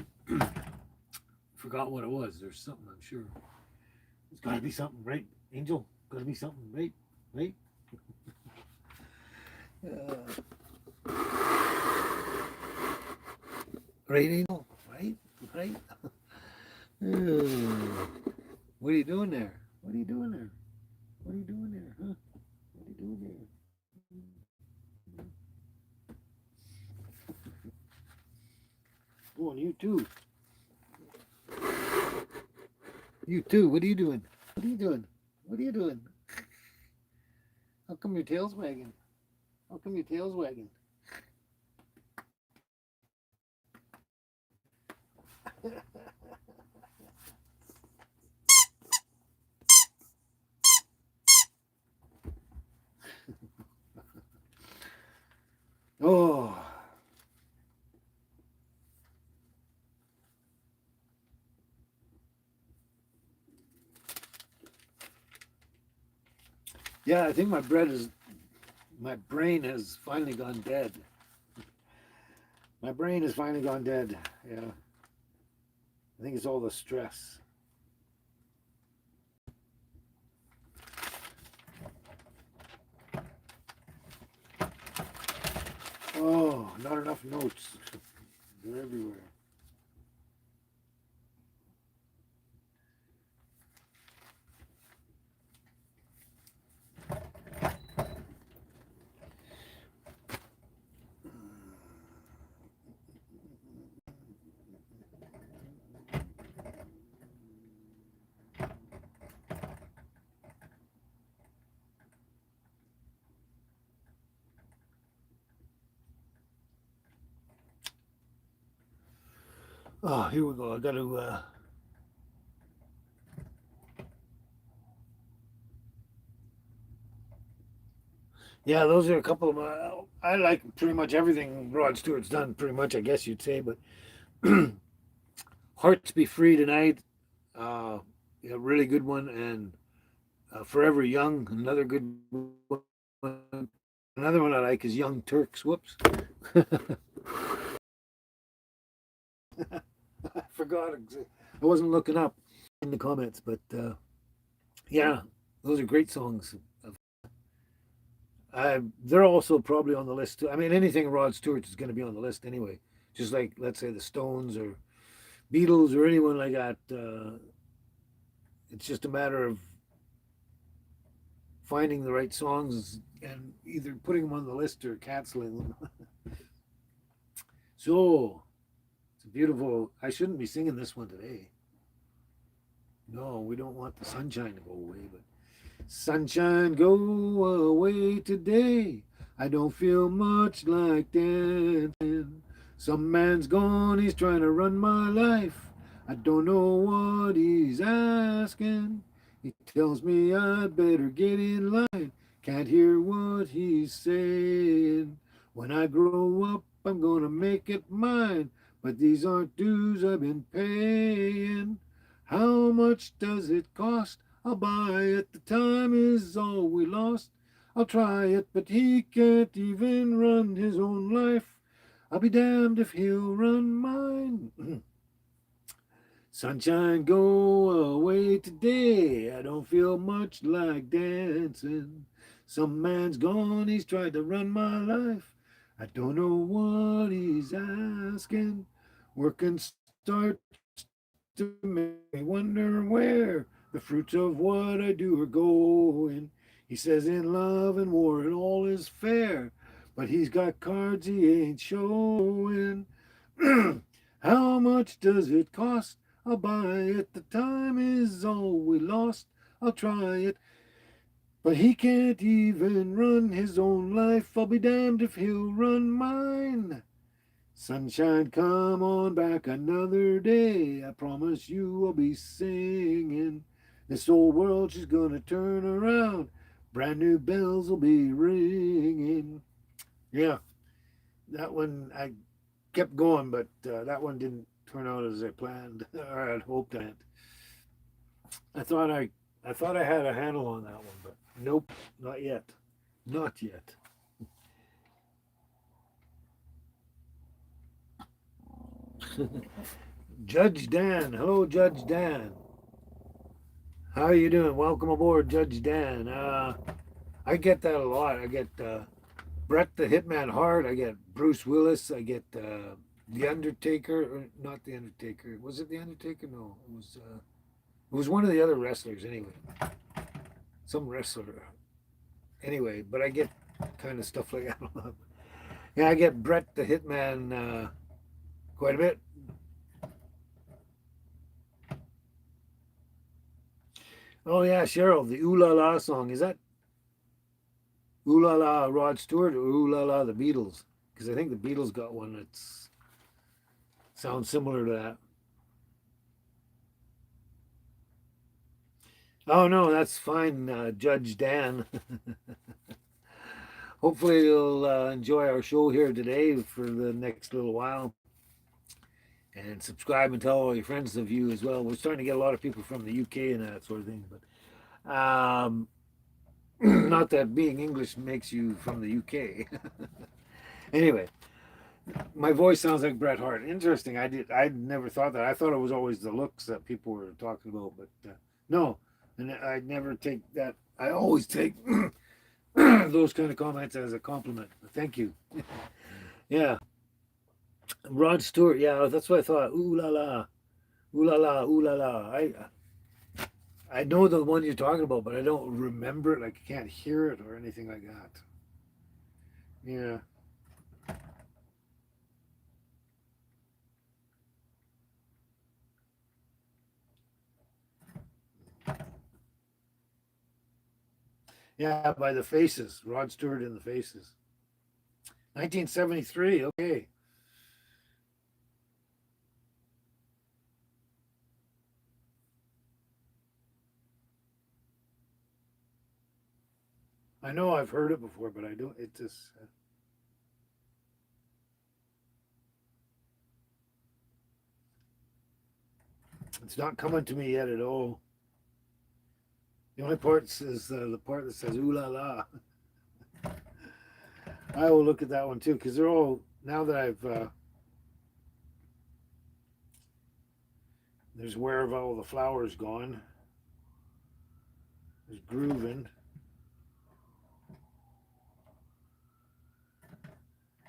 forgot what it was. There's something, I'm sure. There's got to be something, right, Angel? Got to be something, right? Right? Right, Angel? Right? Right? What are you doing there? What are you doing there? What are you doing there? Huh? What are you doing there? Oh, and you too. You too. What are you doing? What are you doing? What are you doing? How come your tail's wagging? How come your tail's wagging? Oh. Yeah, I think my brain has finally gone dead. My brain has finally gone dead. Yeah. I think it's all the stress. not enough notes. They're everywhere. Oh, here we go. I got to. Yeah, those are a couple of my. I like pretty much everything Rod Stewart's done. Pretty much, I guess you'd say. But "Hearts Be Free Tonight," uh, yeah, really good one, and "Forever Young," another good one. Another one I like is "Young Turks." Whoops, I forgot. I wasn't looking up in the comments, but yeah, those are great songs. They're also probably on the list too. I mean, anything Rod Stewart is going to be on the list anyway. Just like, let's say, the Stones or Beatles or anyone like that. It's just a matter of finding the right songs and either putting them on the list or canceling them. So it's a beautiful. I shouldn't be singing this one today. No, we don't want the sunshine to go away, but sunshine go away today. I don't feel much like dancing. Some man's gone, he's trying to run my life. I don't know what he's asking. He tells me I'd better get in line. Can't hear what he's saying. When I grow up, I'm gonna make it mine. But these aren't dues I've been paying. How much does it cost? I'll buy it. The time is all we lost. I'll try it, but he can't even run his own life. I'll be damned if he'll run mine. Sunshine, go away today. I don't feel much like dancing. Some man's gone, he's tried to run my life. I don't know what he's asking. Working starts to make me wonder where the fruits of what I do are going. He says in love and war and all is fair, but he's got cards he ain't showing. How much does it cost? I'll buy it. The time is all we lost. I'll try it. But he can't even run his own life. I'll be damned if he'll run mine. Sunshine, come on back another day. I promise you I'll be singing. This old world, she's gonna turn around. Brand new bells will be ringing. Yeah, that one I kept going, but that one didn't turn out as I planned or I'd hoped it. I thought I, I thought I had a handle on that one, but nope, not yet, not yet. Judge Dan, hello, Judge Dan. How are you doing? Welcome aboard, Judge Dan. I get that a lot. I get Bret the Hitman Hart. I get Bruce Willis. I get the Undertaker, or not the Undertaker. Was it the Undertaker? No, it was one of the other wrestlers anyway. Some wrestler anyway. But I get kind of stuff like that. Yeah, I get Bret the Hitman quite a bit. Oh yeah, Cheryl, the Ooh La La song. Is that Ooh La La Rod Stewart or Ooh La La the Beatles? Because I think the Beatles got one that's sounds similar to that. Oh no, that's fine, Judge Dan. Hopefully you'll enjoy our show here today for the next little while, and subscribe and tell all your friends of you as well. We're starting to get a lot of people from the UK and that sort of thing, but not that being English makes you from the UK. Anyway, my voice sounds like Bret Hart. Interesting. I never thought that. I thought it was always the looks that people were talking about, but no, and I never take that. I always take those kind of comments as a compliment. Thank you. Yeah. Rod Stewart. Yeah, that's what I thought. Ooh la la, ooh la la, ooh la la. I know the one you're talking about, but I don't remember it. Like I can't hear it or anything like that. Yeah, yeah. By the Faces. Rod Stewart in the Faces. 1973. Okay. I know I've heard it before, but I don't. It just it's not coming to me yet at all. The only part is the part that says "ooh la la." I will look at that one too because they're all now that I've there's where have all the flowers gone. There's grooving.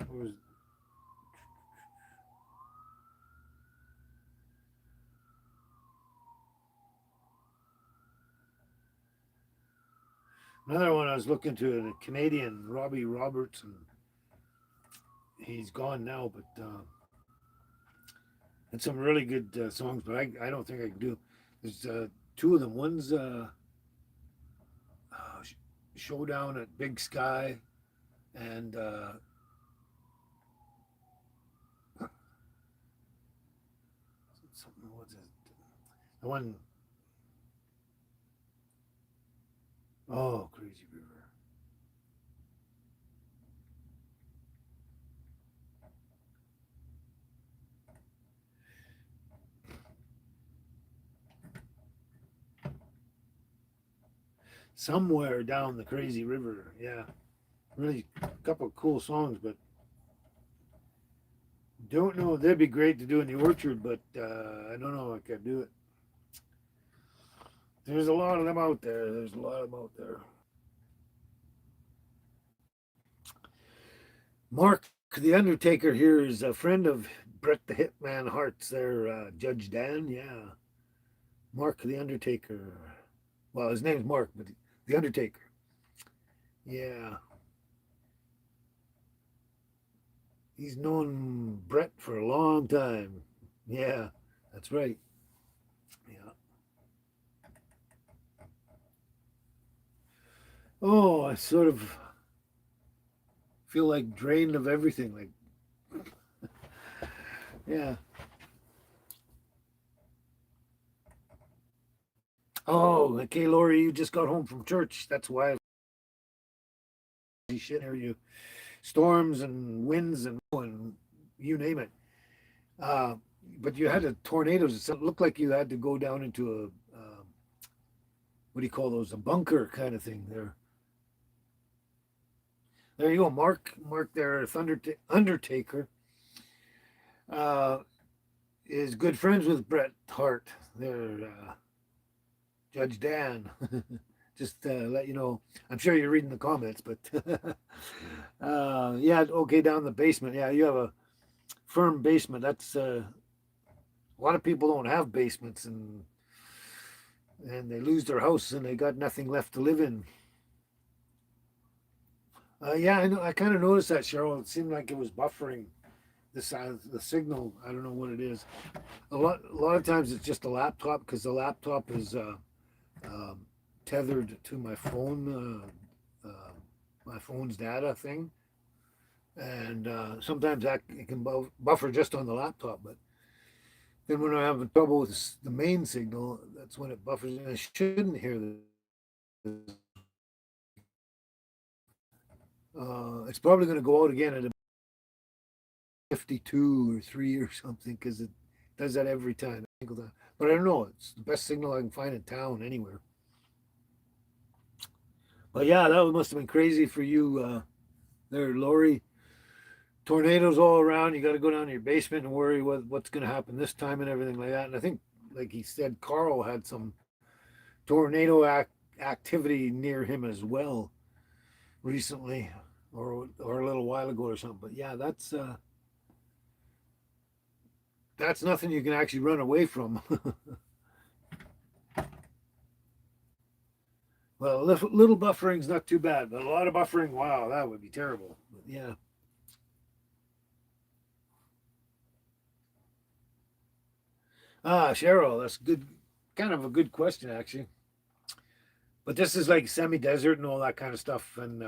What was another one I was looking to? The Canadian Robbie Robertson. He's gone now, but had some really good songs. But I don't think I can do. There's two of them. One's uh, Showdown at Big Sky, and something. What's it? The one oh Crazy River. Somewhere down the Crazy River. Yeah, really a couple of cool songs, but don't know. That'd be great to do in the orchard, but I don't know if I could do it. There's a lot of them out there. There's a lot of them out there. Mark the Undertaker here is a friend of Bret the Hitman Hart's there, Judge Dan. Yeah, Mark the Undertaker. Well, his name's Mark, but the Undertaker. Yeah, he's known Bret for a long time. Yeah, that's right. Yeah. Oh, I sort of feel like drained of everything. Like, yeah. Oh, okay, Lori, you just got home from church. That's why shit near you. Storms and winds and you name it. Uh, but you had a tornadoes. It looked like you had to go down into a what do you call those? A bunker kind of thing. There you go, Mark. Mark, there, Thunder Undertaker, uh, is good friends with Bret Hart. They're Judge Dan. Just let you know. I'm sure you're reading the comments, but yeah, okay, down the basement. Yeah, you have a firm basement. That's a lot of people don't have basements, and they lose their house and they got nothing left to live in. Yeah, I know. I kind of noticed that, Cheryl. It seemed like it was buffering the signal. I don't know what it is. A lot of times it's just a laptop because the laptop is um, tethered to my phone's data thing, and sometimes that it can buffer just on the laptop. But then when I have trouble with the main signal, that's when it buffers, and I shouldn't hear this. It's probably going to go out again at 52 or 3 or something because it does that every time. But I don't know. It's the best signal I can find in town anywhere. But yeah, that must have been crazy for you there, Lori. Tornadoes all around. You got to go down to your basement and worry what's going to happen this time and everything like that. And I think, like he said, Carl had some tornado activity near him as well recently, or a little while ago or something. But yeah, that's that's nothing you can actually run away from. Well, little buffering's not too bad, but a lot of buffering, wow, that would be terrible. But yeah. Ah, Cheryl, that's good. Kind of a good question, actually. But this is like semi-desert and all that kind of stuff, and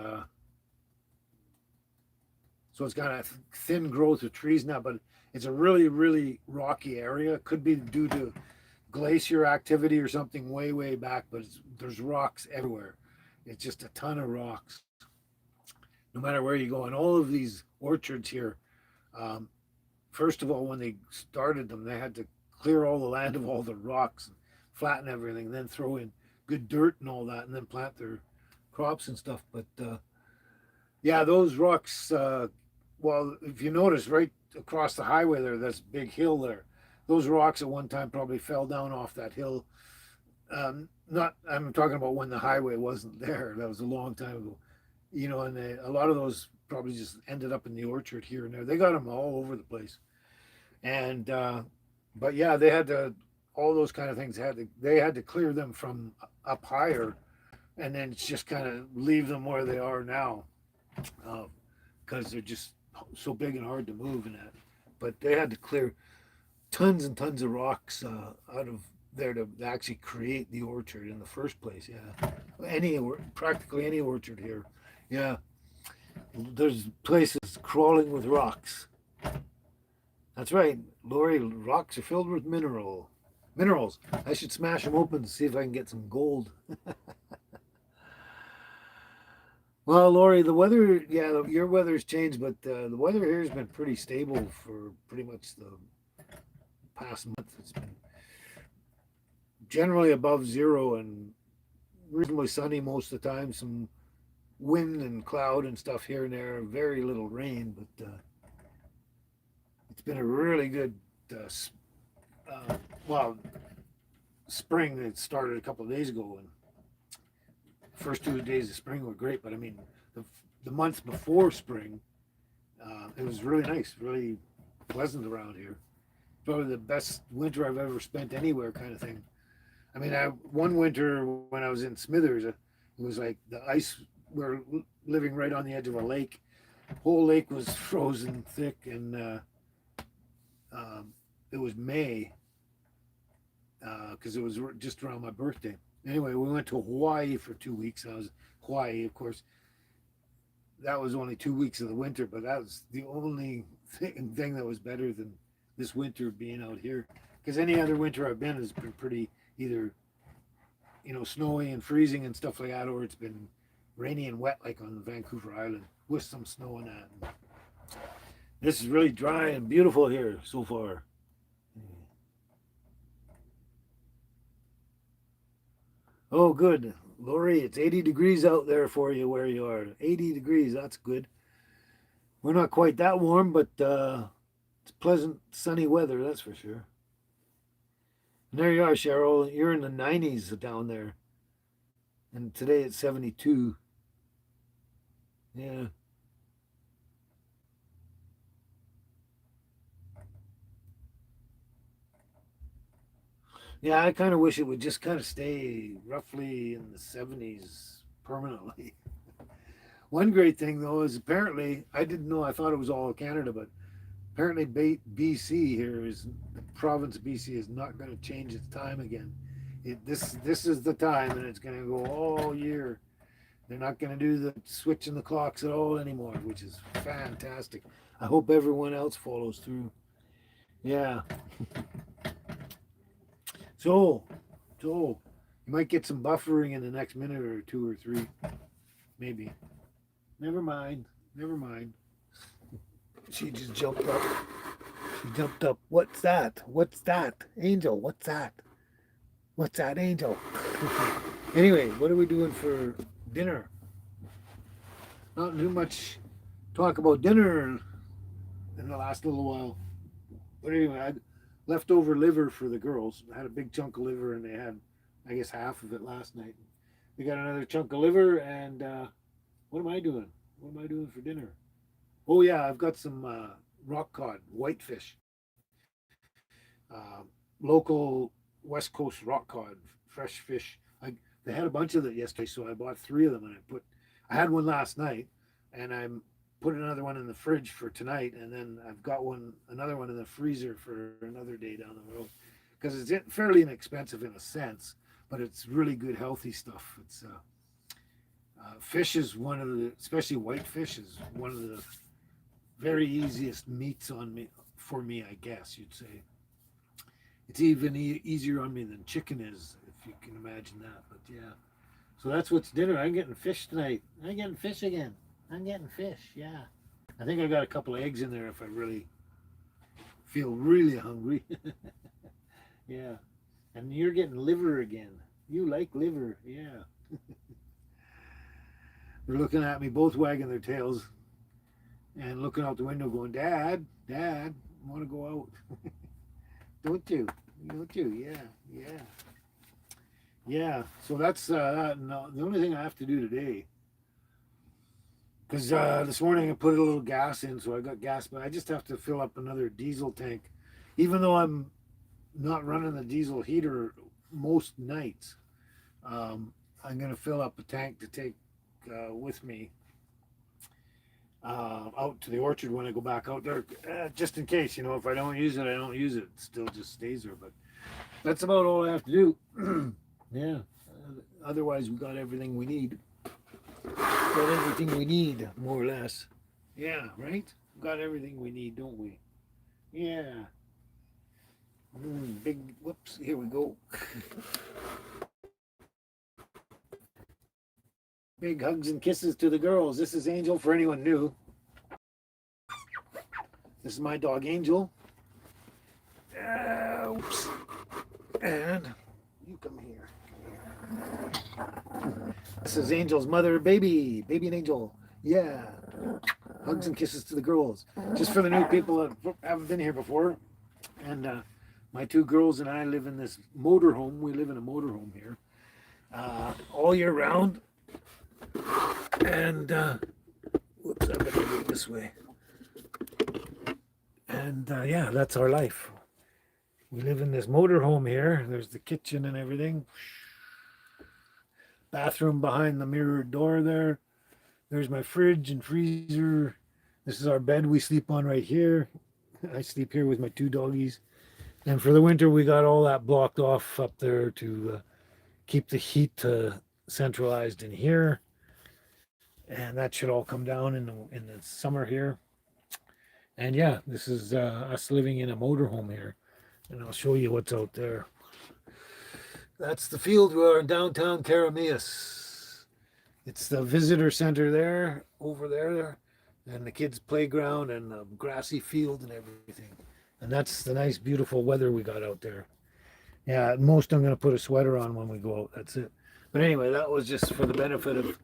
so it's got a thin growth of trees now. But it's a really, really rocky area. Could be due to glacier activity or something way, way back. But there's rocks everywhere. It's just a ton of rocks, no matter where you go. And all of these orchards here, um, first of all, when they started them, they had to clear all the land of all the rocks, and flatten everything, and then throw in good dirt and all that, and then plant their crops and stuff. But yeah, those rocks. Well, if you notice, right across the highway there, that's a big hill there. Those rocks at one time probably fell down off that hill. Not, I'm talking about when the highway wasn't there. That was a long time ago. And a lot of those probably just ended up in the orchard here and there. They got them all over the place. And but yeah, they had to all those kind of things they had to clear them from up higher, and then just kind of leave them where they are now, because they're just so big and hard to move and that. But they had to clear tons and tons of rocks out of there to actually create the orchard in the first place. Yeah, practically any orchard here. Yeah, there's places crawling with rocks. That's right, Lori. Rocks are filled with minerals. I should smash them open to see if I can get some gold. Well, Lori, the weather, yeah, your weather's changed, but the weather here has been pretty stable for pretty much the past month. It's been generally above zero and reasonably sunny most of the time. Some wind and cloud and stuff here and there. Very little rain, but it's been a really good, well, spring. It started a couple of days ago, and first 2 days of spring were great. But I mean, the months before spring, it was really nice, really pleasant around here. Probably the best winter I've ever spent anywhere, kind of thing. I mean, one winter when I was in Smithers, it was like the ice. We're living right on the edge of a lake. Whole lake was frozen thick, and it was May because it was just around my birthday. Anyway, we went to Hawaii for 2 weeks. I was Hawaii, of course. That was only 2 weeks of the winter, but that was the only thing that was better than this winter being out here. Because any other winter I've been has been pretty either snowy and freezing and stuff like that, or it's been rainy and wet like on Vancouver Island with some snow and that. And this is really dry and beautiful here so far. Oh, good. Lori, it's 80 degrees out there for you where you are. 80 degrees, that's good. We're not quite that warm, but it's pleasant, sunny weather, that's for sure. And there you are, Cheryl. You're in the 90s down there. And today it's 72. Yeah. Yeah, I kind of wish it would just kind of stay roughly in the 70s permanently. One great thing, though, is apparently, I didn't know, I thought it was all of Canada, but apparently BC here is, the province of BC is not going to change its time again. This is the time, and it's going to go all year. They're not going to do the switching the clocks at all anymore, which is fantastic. I hope everyone else follows through. Yeah. So, so you might get some buffering in the next minute or two or three, maybe. Never mind. Never mind. She just jumped up. She jumped up. What's that? What's that? Angel, what's that? What's that, Angel? Anyway, what are we doing for dinner? Not too much talk about dinner in the last little while. But anyway, I had leftover liver for the girls. I had a big chunk of liver, and they had, I guess, half of it last night. We got another chunk of liver, and what am I doing? What am I doing for dinner? Oh yeah, I've got some rock cod, whitefish. uh, local West Coast rock cod, fresh fish. They had a bunch of it yesterday, so I bought three of them, and I had one last night, and I'm put another one in the fridge for tonight, and then I've got another one in the freezer for another day down the road, because it's fairly inexpensive in a sense, but it's really good healthy stuff. It's fish is one of the, especially white fish is one of the very easiest meats on me for me, I guess you'd say. It's even easier on me than chicken is, if you can imagine that. But yeah, so that's what's dinner. I'm getting fish tonight. I'm getting fish again. I'm getting fish. Yeah, I think I got a couple of eggs in there if I really feel really hungry. Yeah, and you're getting liver again. You like liver, yeah. They're looking at me, both wagging their tails and looking out the window, going, "Dad, Dad, I want to go out." Don't you? Don't you? Yeah, yeah, yeah. So that's that. No, the only thing I have to do today, because this morning I put a little gas in, so I got gas, but I just have to fill up another diesel tank, even though I'm not running the diesel heater most nights. I'm going to fill up a tank to take with me out to the orchard when I go back out there, just in case, if I don't use it, I don't use it. It still just stays there. But that's about all I have to do. Yeah. Otherwise, we got everything we need. Got everything we need, more or less. Yeah, right? Got everything we need, don't we? Yeah. Big, whoops, here we go. Big hugs and kisses to the girls. This is Angel, for anyone new. This is my dog, Angel. Oops. And you come here. This is Angel's mother, baby and Angel. Yeah. Hugs and kisses to the girls. Just for the new people that haven't been here before. And my two girls and I live in this motorhome. We live in a motorhome here all year round. And whoops, I better do it this way. And yeah, that's our life. We live in this motorhome here. There's the kitchen and everything. Bathroom behind the mirrored door there. There's my fridge and freezer. This is our bed we sleep on right here. I sleep here with my two doggies. And for the winter, we got all that blocked off up there to keep the heat centralized in here. And that should all come down in the summer here. And yeah, this is us living in a motorhome here. And I'll show you what's out there. That's the field. We are in downtown Karamias. It's the visitor center there, over there, and the kids' playground and the grassy field and everything. And that's the nice, beautiful weather we got out there. Yeah, at most I'm going to put a sweater on when we go out. That's it. But anyway, that was just for the benefit of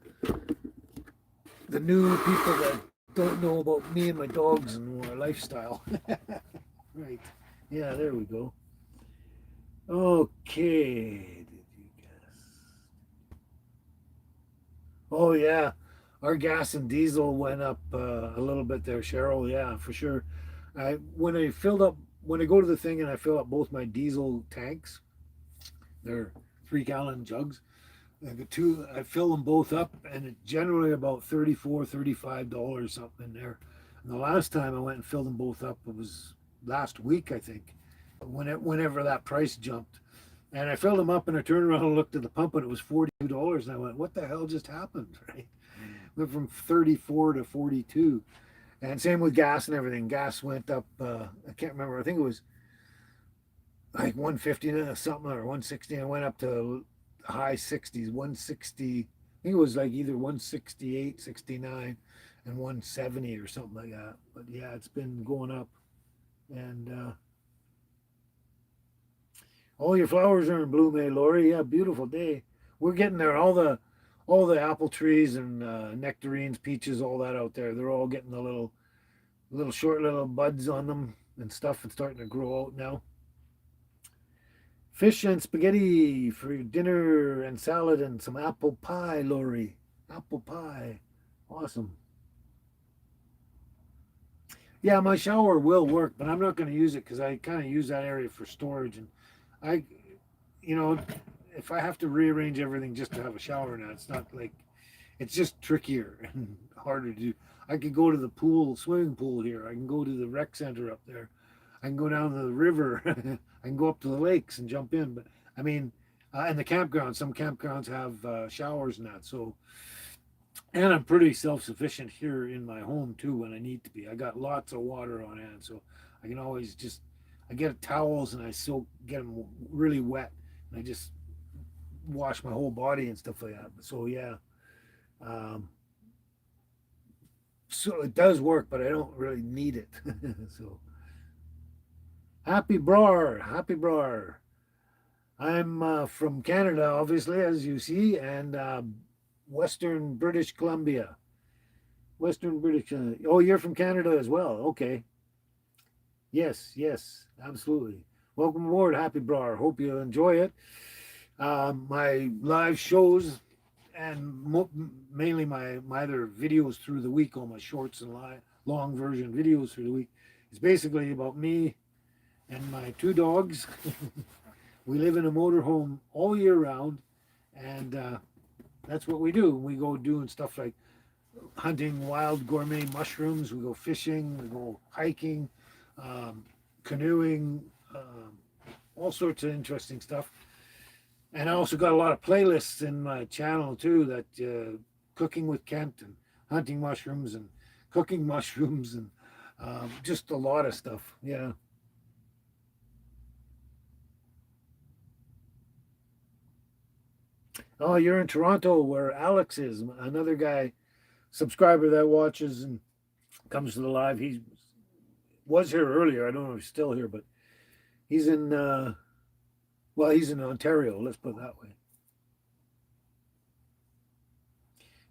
the new people that don't know about me and my dogs and our lifestyle. Right. Yeah, there we go. Okay. Did you guess? Oh, yeah. Our gas and diesel went up a little bit there, Cheryl. Yeah, for sure. When I go to the thing and I fill up both my diesel tanks, they're 3-gallon jugs. I fill them both up, and it's generally about $34, $35 something in there. And the last time I went and filled them both up, it was last week, I think, whenever that price jumped. And I filled them up, and I turned around and looked at the pump, and it was $42. And I went, what the hell just happened? Right? Went from 34 to 42. And same with gas and everything. Gas went up, I can't remember, I think it was like 150 something or 160. I went up to high 60s, 160. I think it was like either 168, 69, and 170 or something like that. But yeah, it's been going up. And all your flowers are in bloom, eh, Lori? Yeah, beautiful day. We're getting there. All the apple trees and nectarines, peaches, all that out there. They're all getting the little short little buds on them and stuff, and starting to grow out now. Fish and spaghetti for dinner and salad and some apple pie, Lori. Apple pie. Awesome. Yeah, my shower will work, but I'm not going to use it because I kind of use that area for storage. And I, you know, if I have to rearrange everything just to have a shower now, it's not like it's just trickier and harder to do. I could go to the pool, swimming pool here. I can go to the rec center up there. I can go down to the river. I can go up to the lakes and jump in. But I mean, and the campground. Some campgrounds have showers and that. So, and I'm pretty self-sufficient here in my home too when I need to be. I got lots of water on hand, so I can always just I get towels and I soak get them really wet, and I just wash my whole body and stuff like that. So yeah, um, so it does work, but I don't really need it. So happy brar. I'm from Canada, obviously, as you see, and Western British Columbia. Western British. Oh, you're from Canada as well. Okay. Yes, yes, absolutely. Welcome aboard, Happy Brar. Hope you enjoy it. My live shows and mainly my other videos through the week, all my shorts and long version videos through the week, is basically about me and my two dogs. We live in a motorhome all year round, and that's what we do. We go doing stuff like hunting wild gourmet mushrooms. We go fishing. We go hiking, um, canoeing, all sorts of interesting stuff. And I also got a lot of playlists in my channel too that cooking with Kent and hunting mushrooms and cooking mushrooms and just a lot of stuff. Yeah. Oh, you're in Toronto where Alex is, another guy, subscriber that watches and comes to the live. He was here earlier. I don't know if he's still here, but he's in, well, he's in Ontario. Let's put it that way.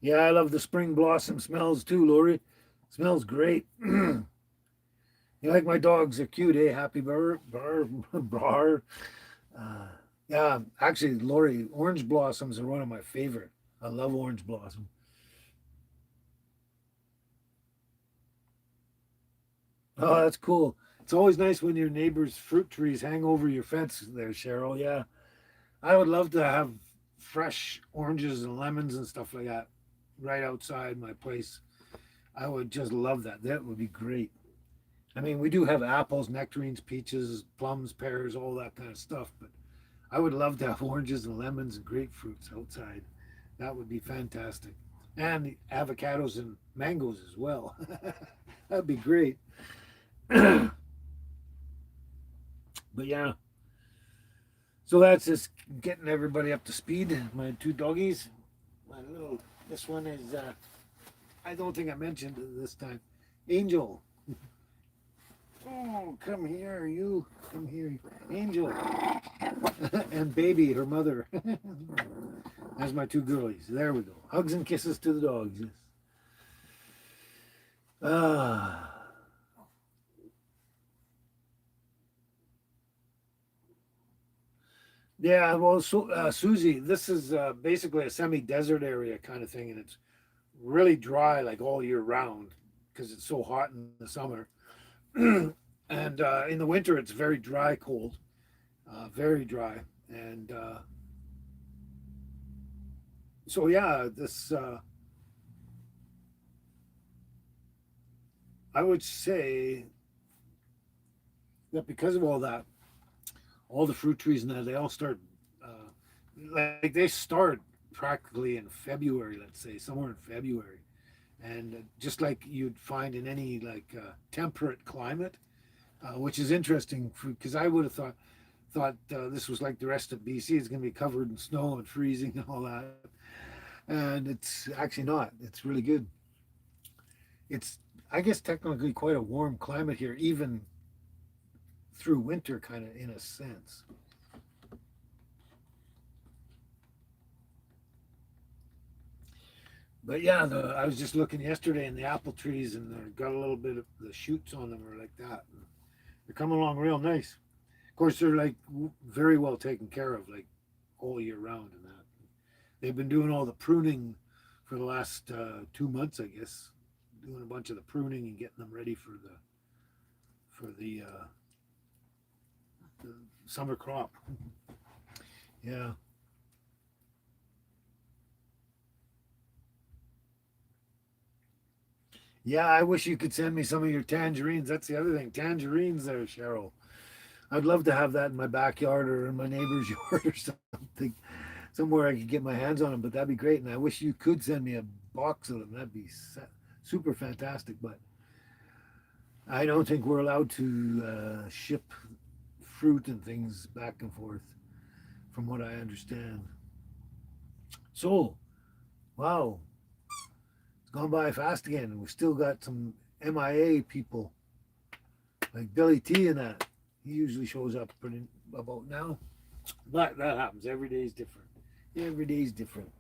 Yeah, I love the spring blossom smells too, Lori. Smells great. You like my dogs? They're cute, eh? Happy bar. Uh, yeah, actually, Lori, orange blossoms are one of my favorite. I love orange blossom. Oh, that's cool. It's always nice when your neighbor's fruit trees hang over your fence there, Cheryl. Yeah, I would love to have fresh oranges and lemons and stuff like that right outside my place. I would just love that. That would be great. I mean, we do have apples, nectarines, peaches, plums, pears, all that kind of stuff, but I would love to have oranges and lemons and grapefruits outside. That would be fantastic. And avocados and mangoes as well. That'd be great. But yeah, so that's just getting everybody up to speed. My two doggies. My little, this one is, I don't think I mentioned it this time. Angel. Oh, come here, you. Come here, Angel. And baby, her mother. That's my two girlies. There we go. Hugs and kisses to the dogs. Yes. Ah. Yeah, well, so, Susie, this is basically a semi-desert area kind of thing, and it's really dry like all year round because it's so hot in the summer. And in the winter, it's very dry, cold, very dry. And so, yeah, this I would say that because of all that, all the fruit trees and that they all start like they start practically in February, let's say somewhere in February, and just like you'd find in any like temperate climate, which is interesting because I would have thought this was like the rest of BC. It's going to be covered in snow and freezing and all that, and it's actually not. It's really good. It's I guess technically quite a warm climate here, even through winter, kind of in a sense. But yeah, I was just looking yesterday in the apple trees, and they've got a little bit of the shoots on them, or like that. They're coming along real nice. Of course, they're like very well taken care of, like all year round, and that they've been doing all the pruning for the last 2 months, I guess, doing a bunch of the pruning and getting them ready for the for the summer crop. Yeah. Yeah, I wish you could send me some of your tangerines. That's the other thing. Tangerines there, Cheryl. I'd love to have that in my backyard or in my neighbor's yard or something. Somewhere I could get my hands on them, but that'd be great. And I wish you could send me a box of them. That'd be super fantastic. But I don't think we're allowed to ship fruit and things back and forth, from what I understand. So, wow, it's gone by fast again. We've still got some MIA people like Billy T and that. He usually shows up pretty about now. But that happens. Every day is different. Every day is different.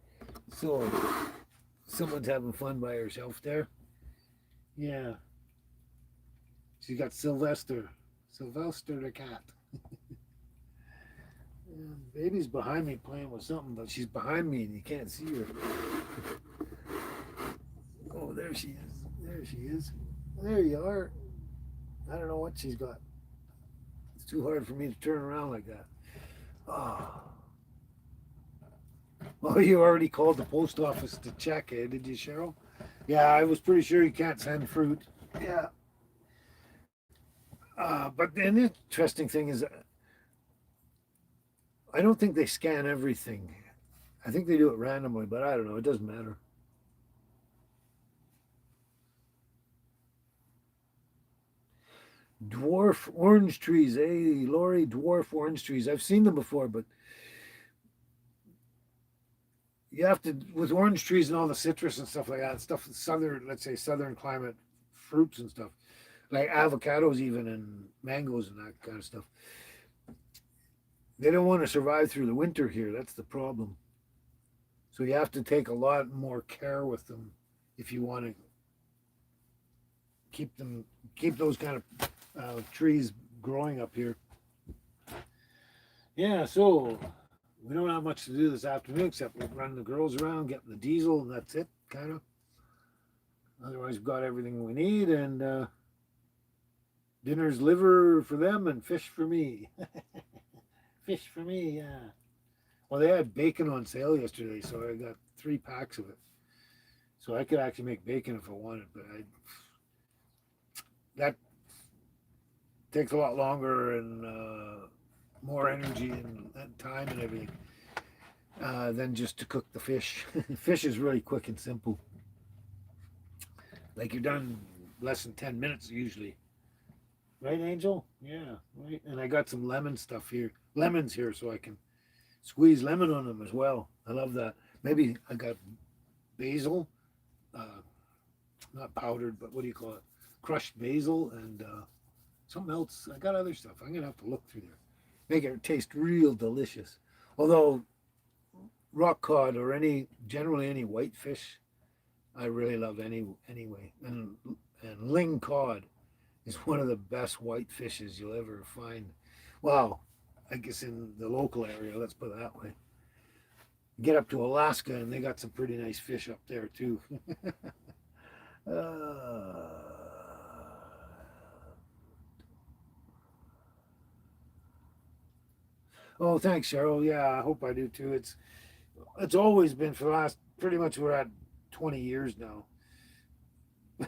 So, someone's having fun by herself there. Yeah. She got Sylvester. Sylvester the cat. Yeah, baby's behind me playing with something, but she's behind me and you can't see her. Oh, there she is. There she is. There you are. I don't know what she's got. It's too hard for me to turn around like that. Oh. Well, you already called the post office to check, eh? Did you, Cheryl? Yeah, I was pretty sure you can't send fruit. Yeah. But the interesting thing is, I don't think they scan everything. I think they do it randomly, but I don't know. It doesn't matter. Dwarf orange trees. Hey, Lori, dwarf orange trees. I've seen them before, but you have to, with orange trees and all the citrus and stuff like that, stuff southern, let's say southern climate fruits and stuff, like avocados even and mangoes and that kind of stuff. They don't want to survive through the winter here. That's the problem. So you have to take a lot more care with them if you want to keep those kind of trees growing up here. Yeah, so we don't have much to do this afternoon except run the girls around, get the diesel, and that's it, kind of. Otherwise, we've got everything we need, and dinner's liver for them and fish for me. Fish for me, yeah. Well, they had bacon on sale yesterday, so I got 3 packs of it. So I could actually make bacon if I wanted, but that takes a lot longer and more energy and time and everything than just to cook the fish. Fish is really quick and simple. Like you're done less than 10 minutes usually. Right, Angel? Yeah, right. And I got some lemons here, so I can squeeze lemon on them as well. I love that. Maybe I got basil, uh, not powdered, but what do you call it? Crushed basil and something else. I got other stuff. I'm gonna have to look through there. Make it taste real delicious. Although rock cod or generally any white fish, I really love anyway. And ling cod is one of the best white fishes you'll ever find. Wow, I guess in the local area, let's put it that way. Get up to Alaska and they got some pretty nice fish up there too. uh, oh, thanks, Cheryl. Yeah, I hope I do too. It's always been for the last pretty much we're at 20 years now.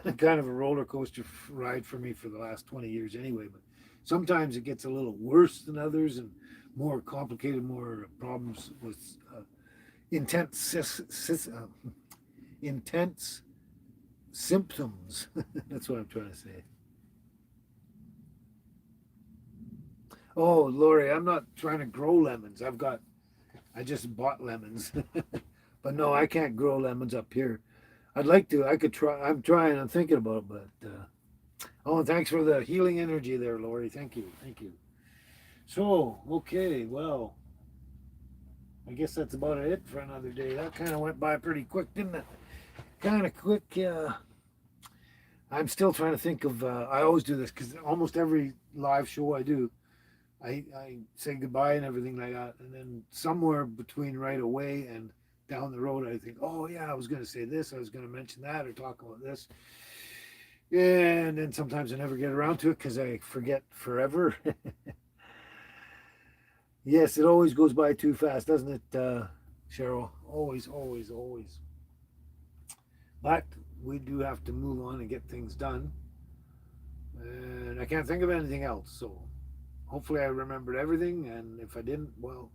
Kind of a roller coaster ride for me for the last 20 years anyway. But sometimes it gets a little worse than others and more complicated, more problems with intense intense symptoms. That's what I'm trying to say. Oh, Lori, I'm not trying to grow lemons. I just bought lemons. But no, I can't grow lemons up here. I'd like to. I could try. I'm trying. I'm thinking about it, but oh, thanks for the healing energy there, Lori. Thank you. Thank you. So, okay, well, I guess that's about it for another day. That kind of went by pretty quick, didn't it? Kind of quick. I'm still trying to think of. I always do this because almost every live show I do, I say goodbye and everything like that, and then somewhere between right away and down the road, I think, oh yeah, I was going to say this, I was going to mention that, or talk about this. And then sometimes I never get around to it because I forget forever. Yes, it always goes by too fast, doesn't it, Cheryl? Always, always, always. But we do have to move on and get things done. And I can't think of anything else. So hopefully I remembered everything. And if I didn't, well,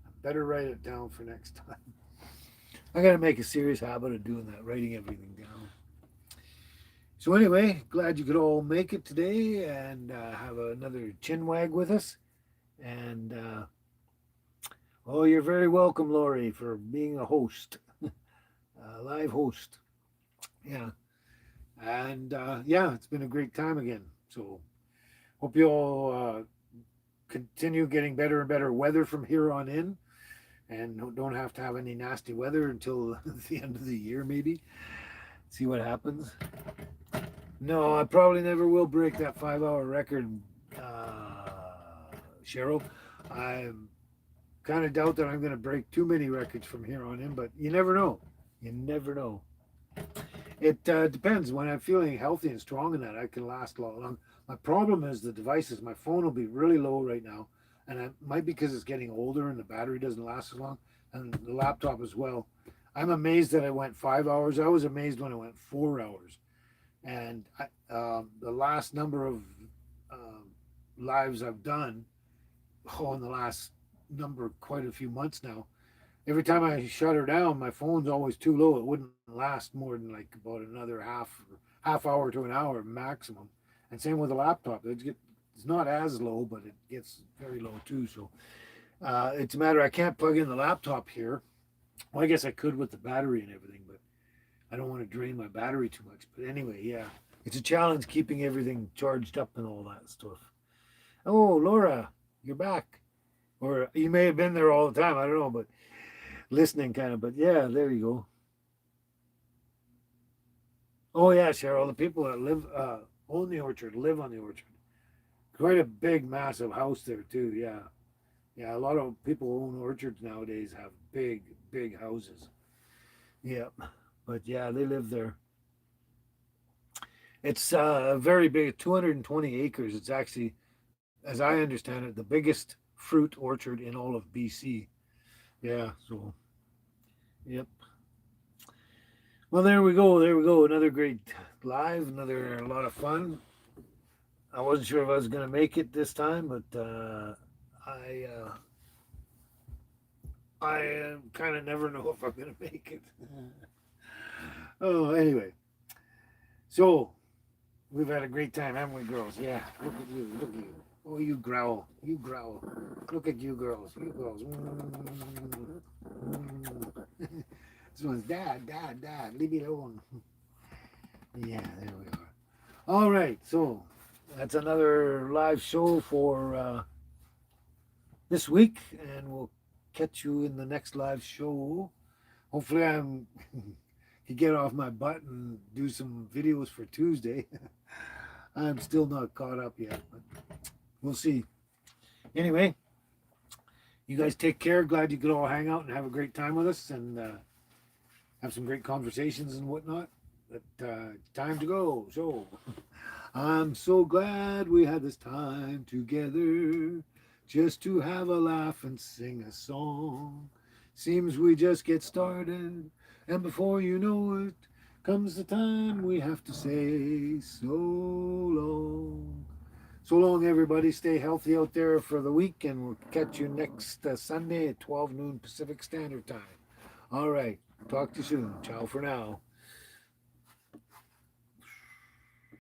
I better write it down for next time. I got to make a serious habit of doing that, writing everything down. So anyway, glad you could all make it today and have another chin wag with us. And oh, you're very welcome, Lori, for being a host, live host. Yeah, and yeah, it's been a great time again. So hope you all continue getting better and better weather from here on in, and don't have to have any nasty weather until the end of the year, maybe. See what happens. No, I probably never will break that 5 hour record, Cheryl. I kind of doubt that I'm going to break too many records from here on in, but you never know. You never know. It depends. When I'm feeling healthy and strong in that, I can last a lot long. My problem is the devices. My phone will be really low right now, and it might be because it's getting older and the battery doesn't last as long, and the laptop as well. I'm amazed that I went 5 hours. I was amazed when I went 4 hours. And the last number of lives I've done, oh, in the last number, quite a few months now, every time I shut her down, my phone's always too low. It wouldn't last more than like about another half hour to an hour maximum. And same with the laptop. It's not as low, but it gets very low too. So it's a matter. I can't plug in the laptop here. Well, I guess I could with the battery and everything, but I don't want to drain my battery too much. But anyway, yeah, it's a challenge keeping everything charged up and all that stuff. Oh, Laura, you're back. Or you may have been there all the time. I don't know, but listening kind of. But yeah, there you go. Oh yeah, Cheryl. The people that live own the orchard live on the orchard. Quite a big, massive house there too. Yeah, yeah. A lot of people who own orchards nowadays have big, big houses. Yeah, but yeah, they live there. It's very big, 220 acres. It's actually, as I understand it, the biggest fruit orchard in all of BC. Yeah, so, yep. Well, there we go. There we go. Another great live, another a lot of fun. I wasn't sure if I was going to make it this time, but I kind of never know if I'm going to make it. Oh, anyway. So, we've had a great time, haven't we, girls? Yeah. Look at you. Look at you. Oh, you growl. You growl. Look at you, girls. You girls. This one's dad, dad, dad. Leave me alone. Yeah, there we are. All right. So, that's another live show for this week, and we'll catch you in the next live show. Hopefully, I'm can get off my butt and do some videos for Tuesday. I'm still not caught up yet, but we'll see. Anyway, you guys take care. Glad you could all hang out and have a great time with us and have some great conversations and whatnot. But time to go. So I'm so glad we had this time together just to have a laugh and sing a song. Seems we just get started, and before you know it, comes the time we have to say so long. So long, everybody. Stay healthy out there for the week, and we'll catch you next Sunday at 12 noon Pacific Standard Time. All right. Talk to you soon. Ciao for now.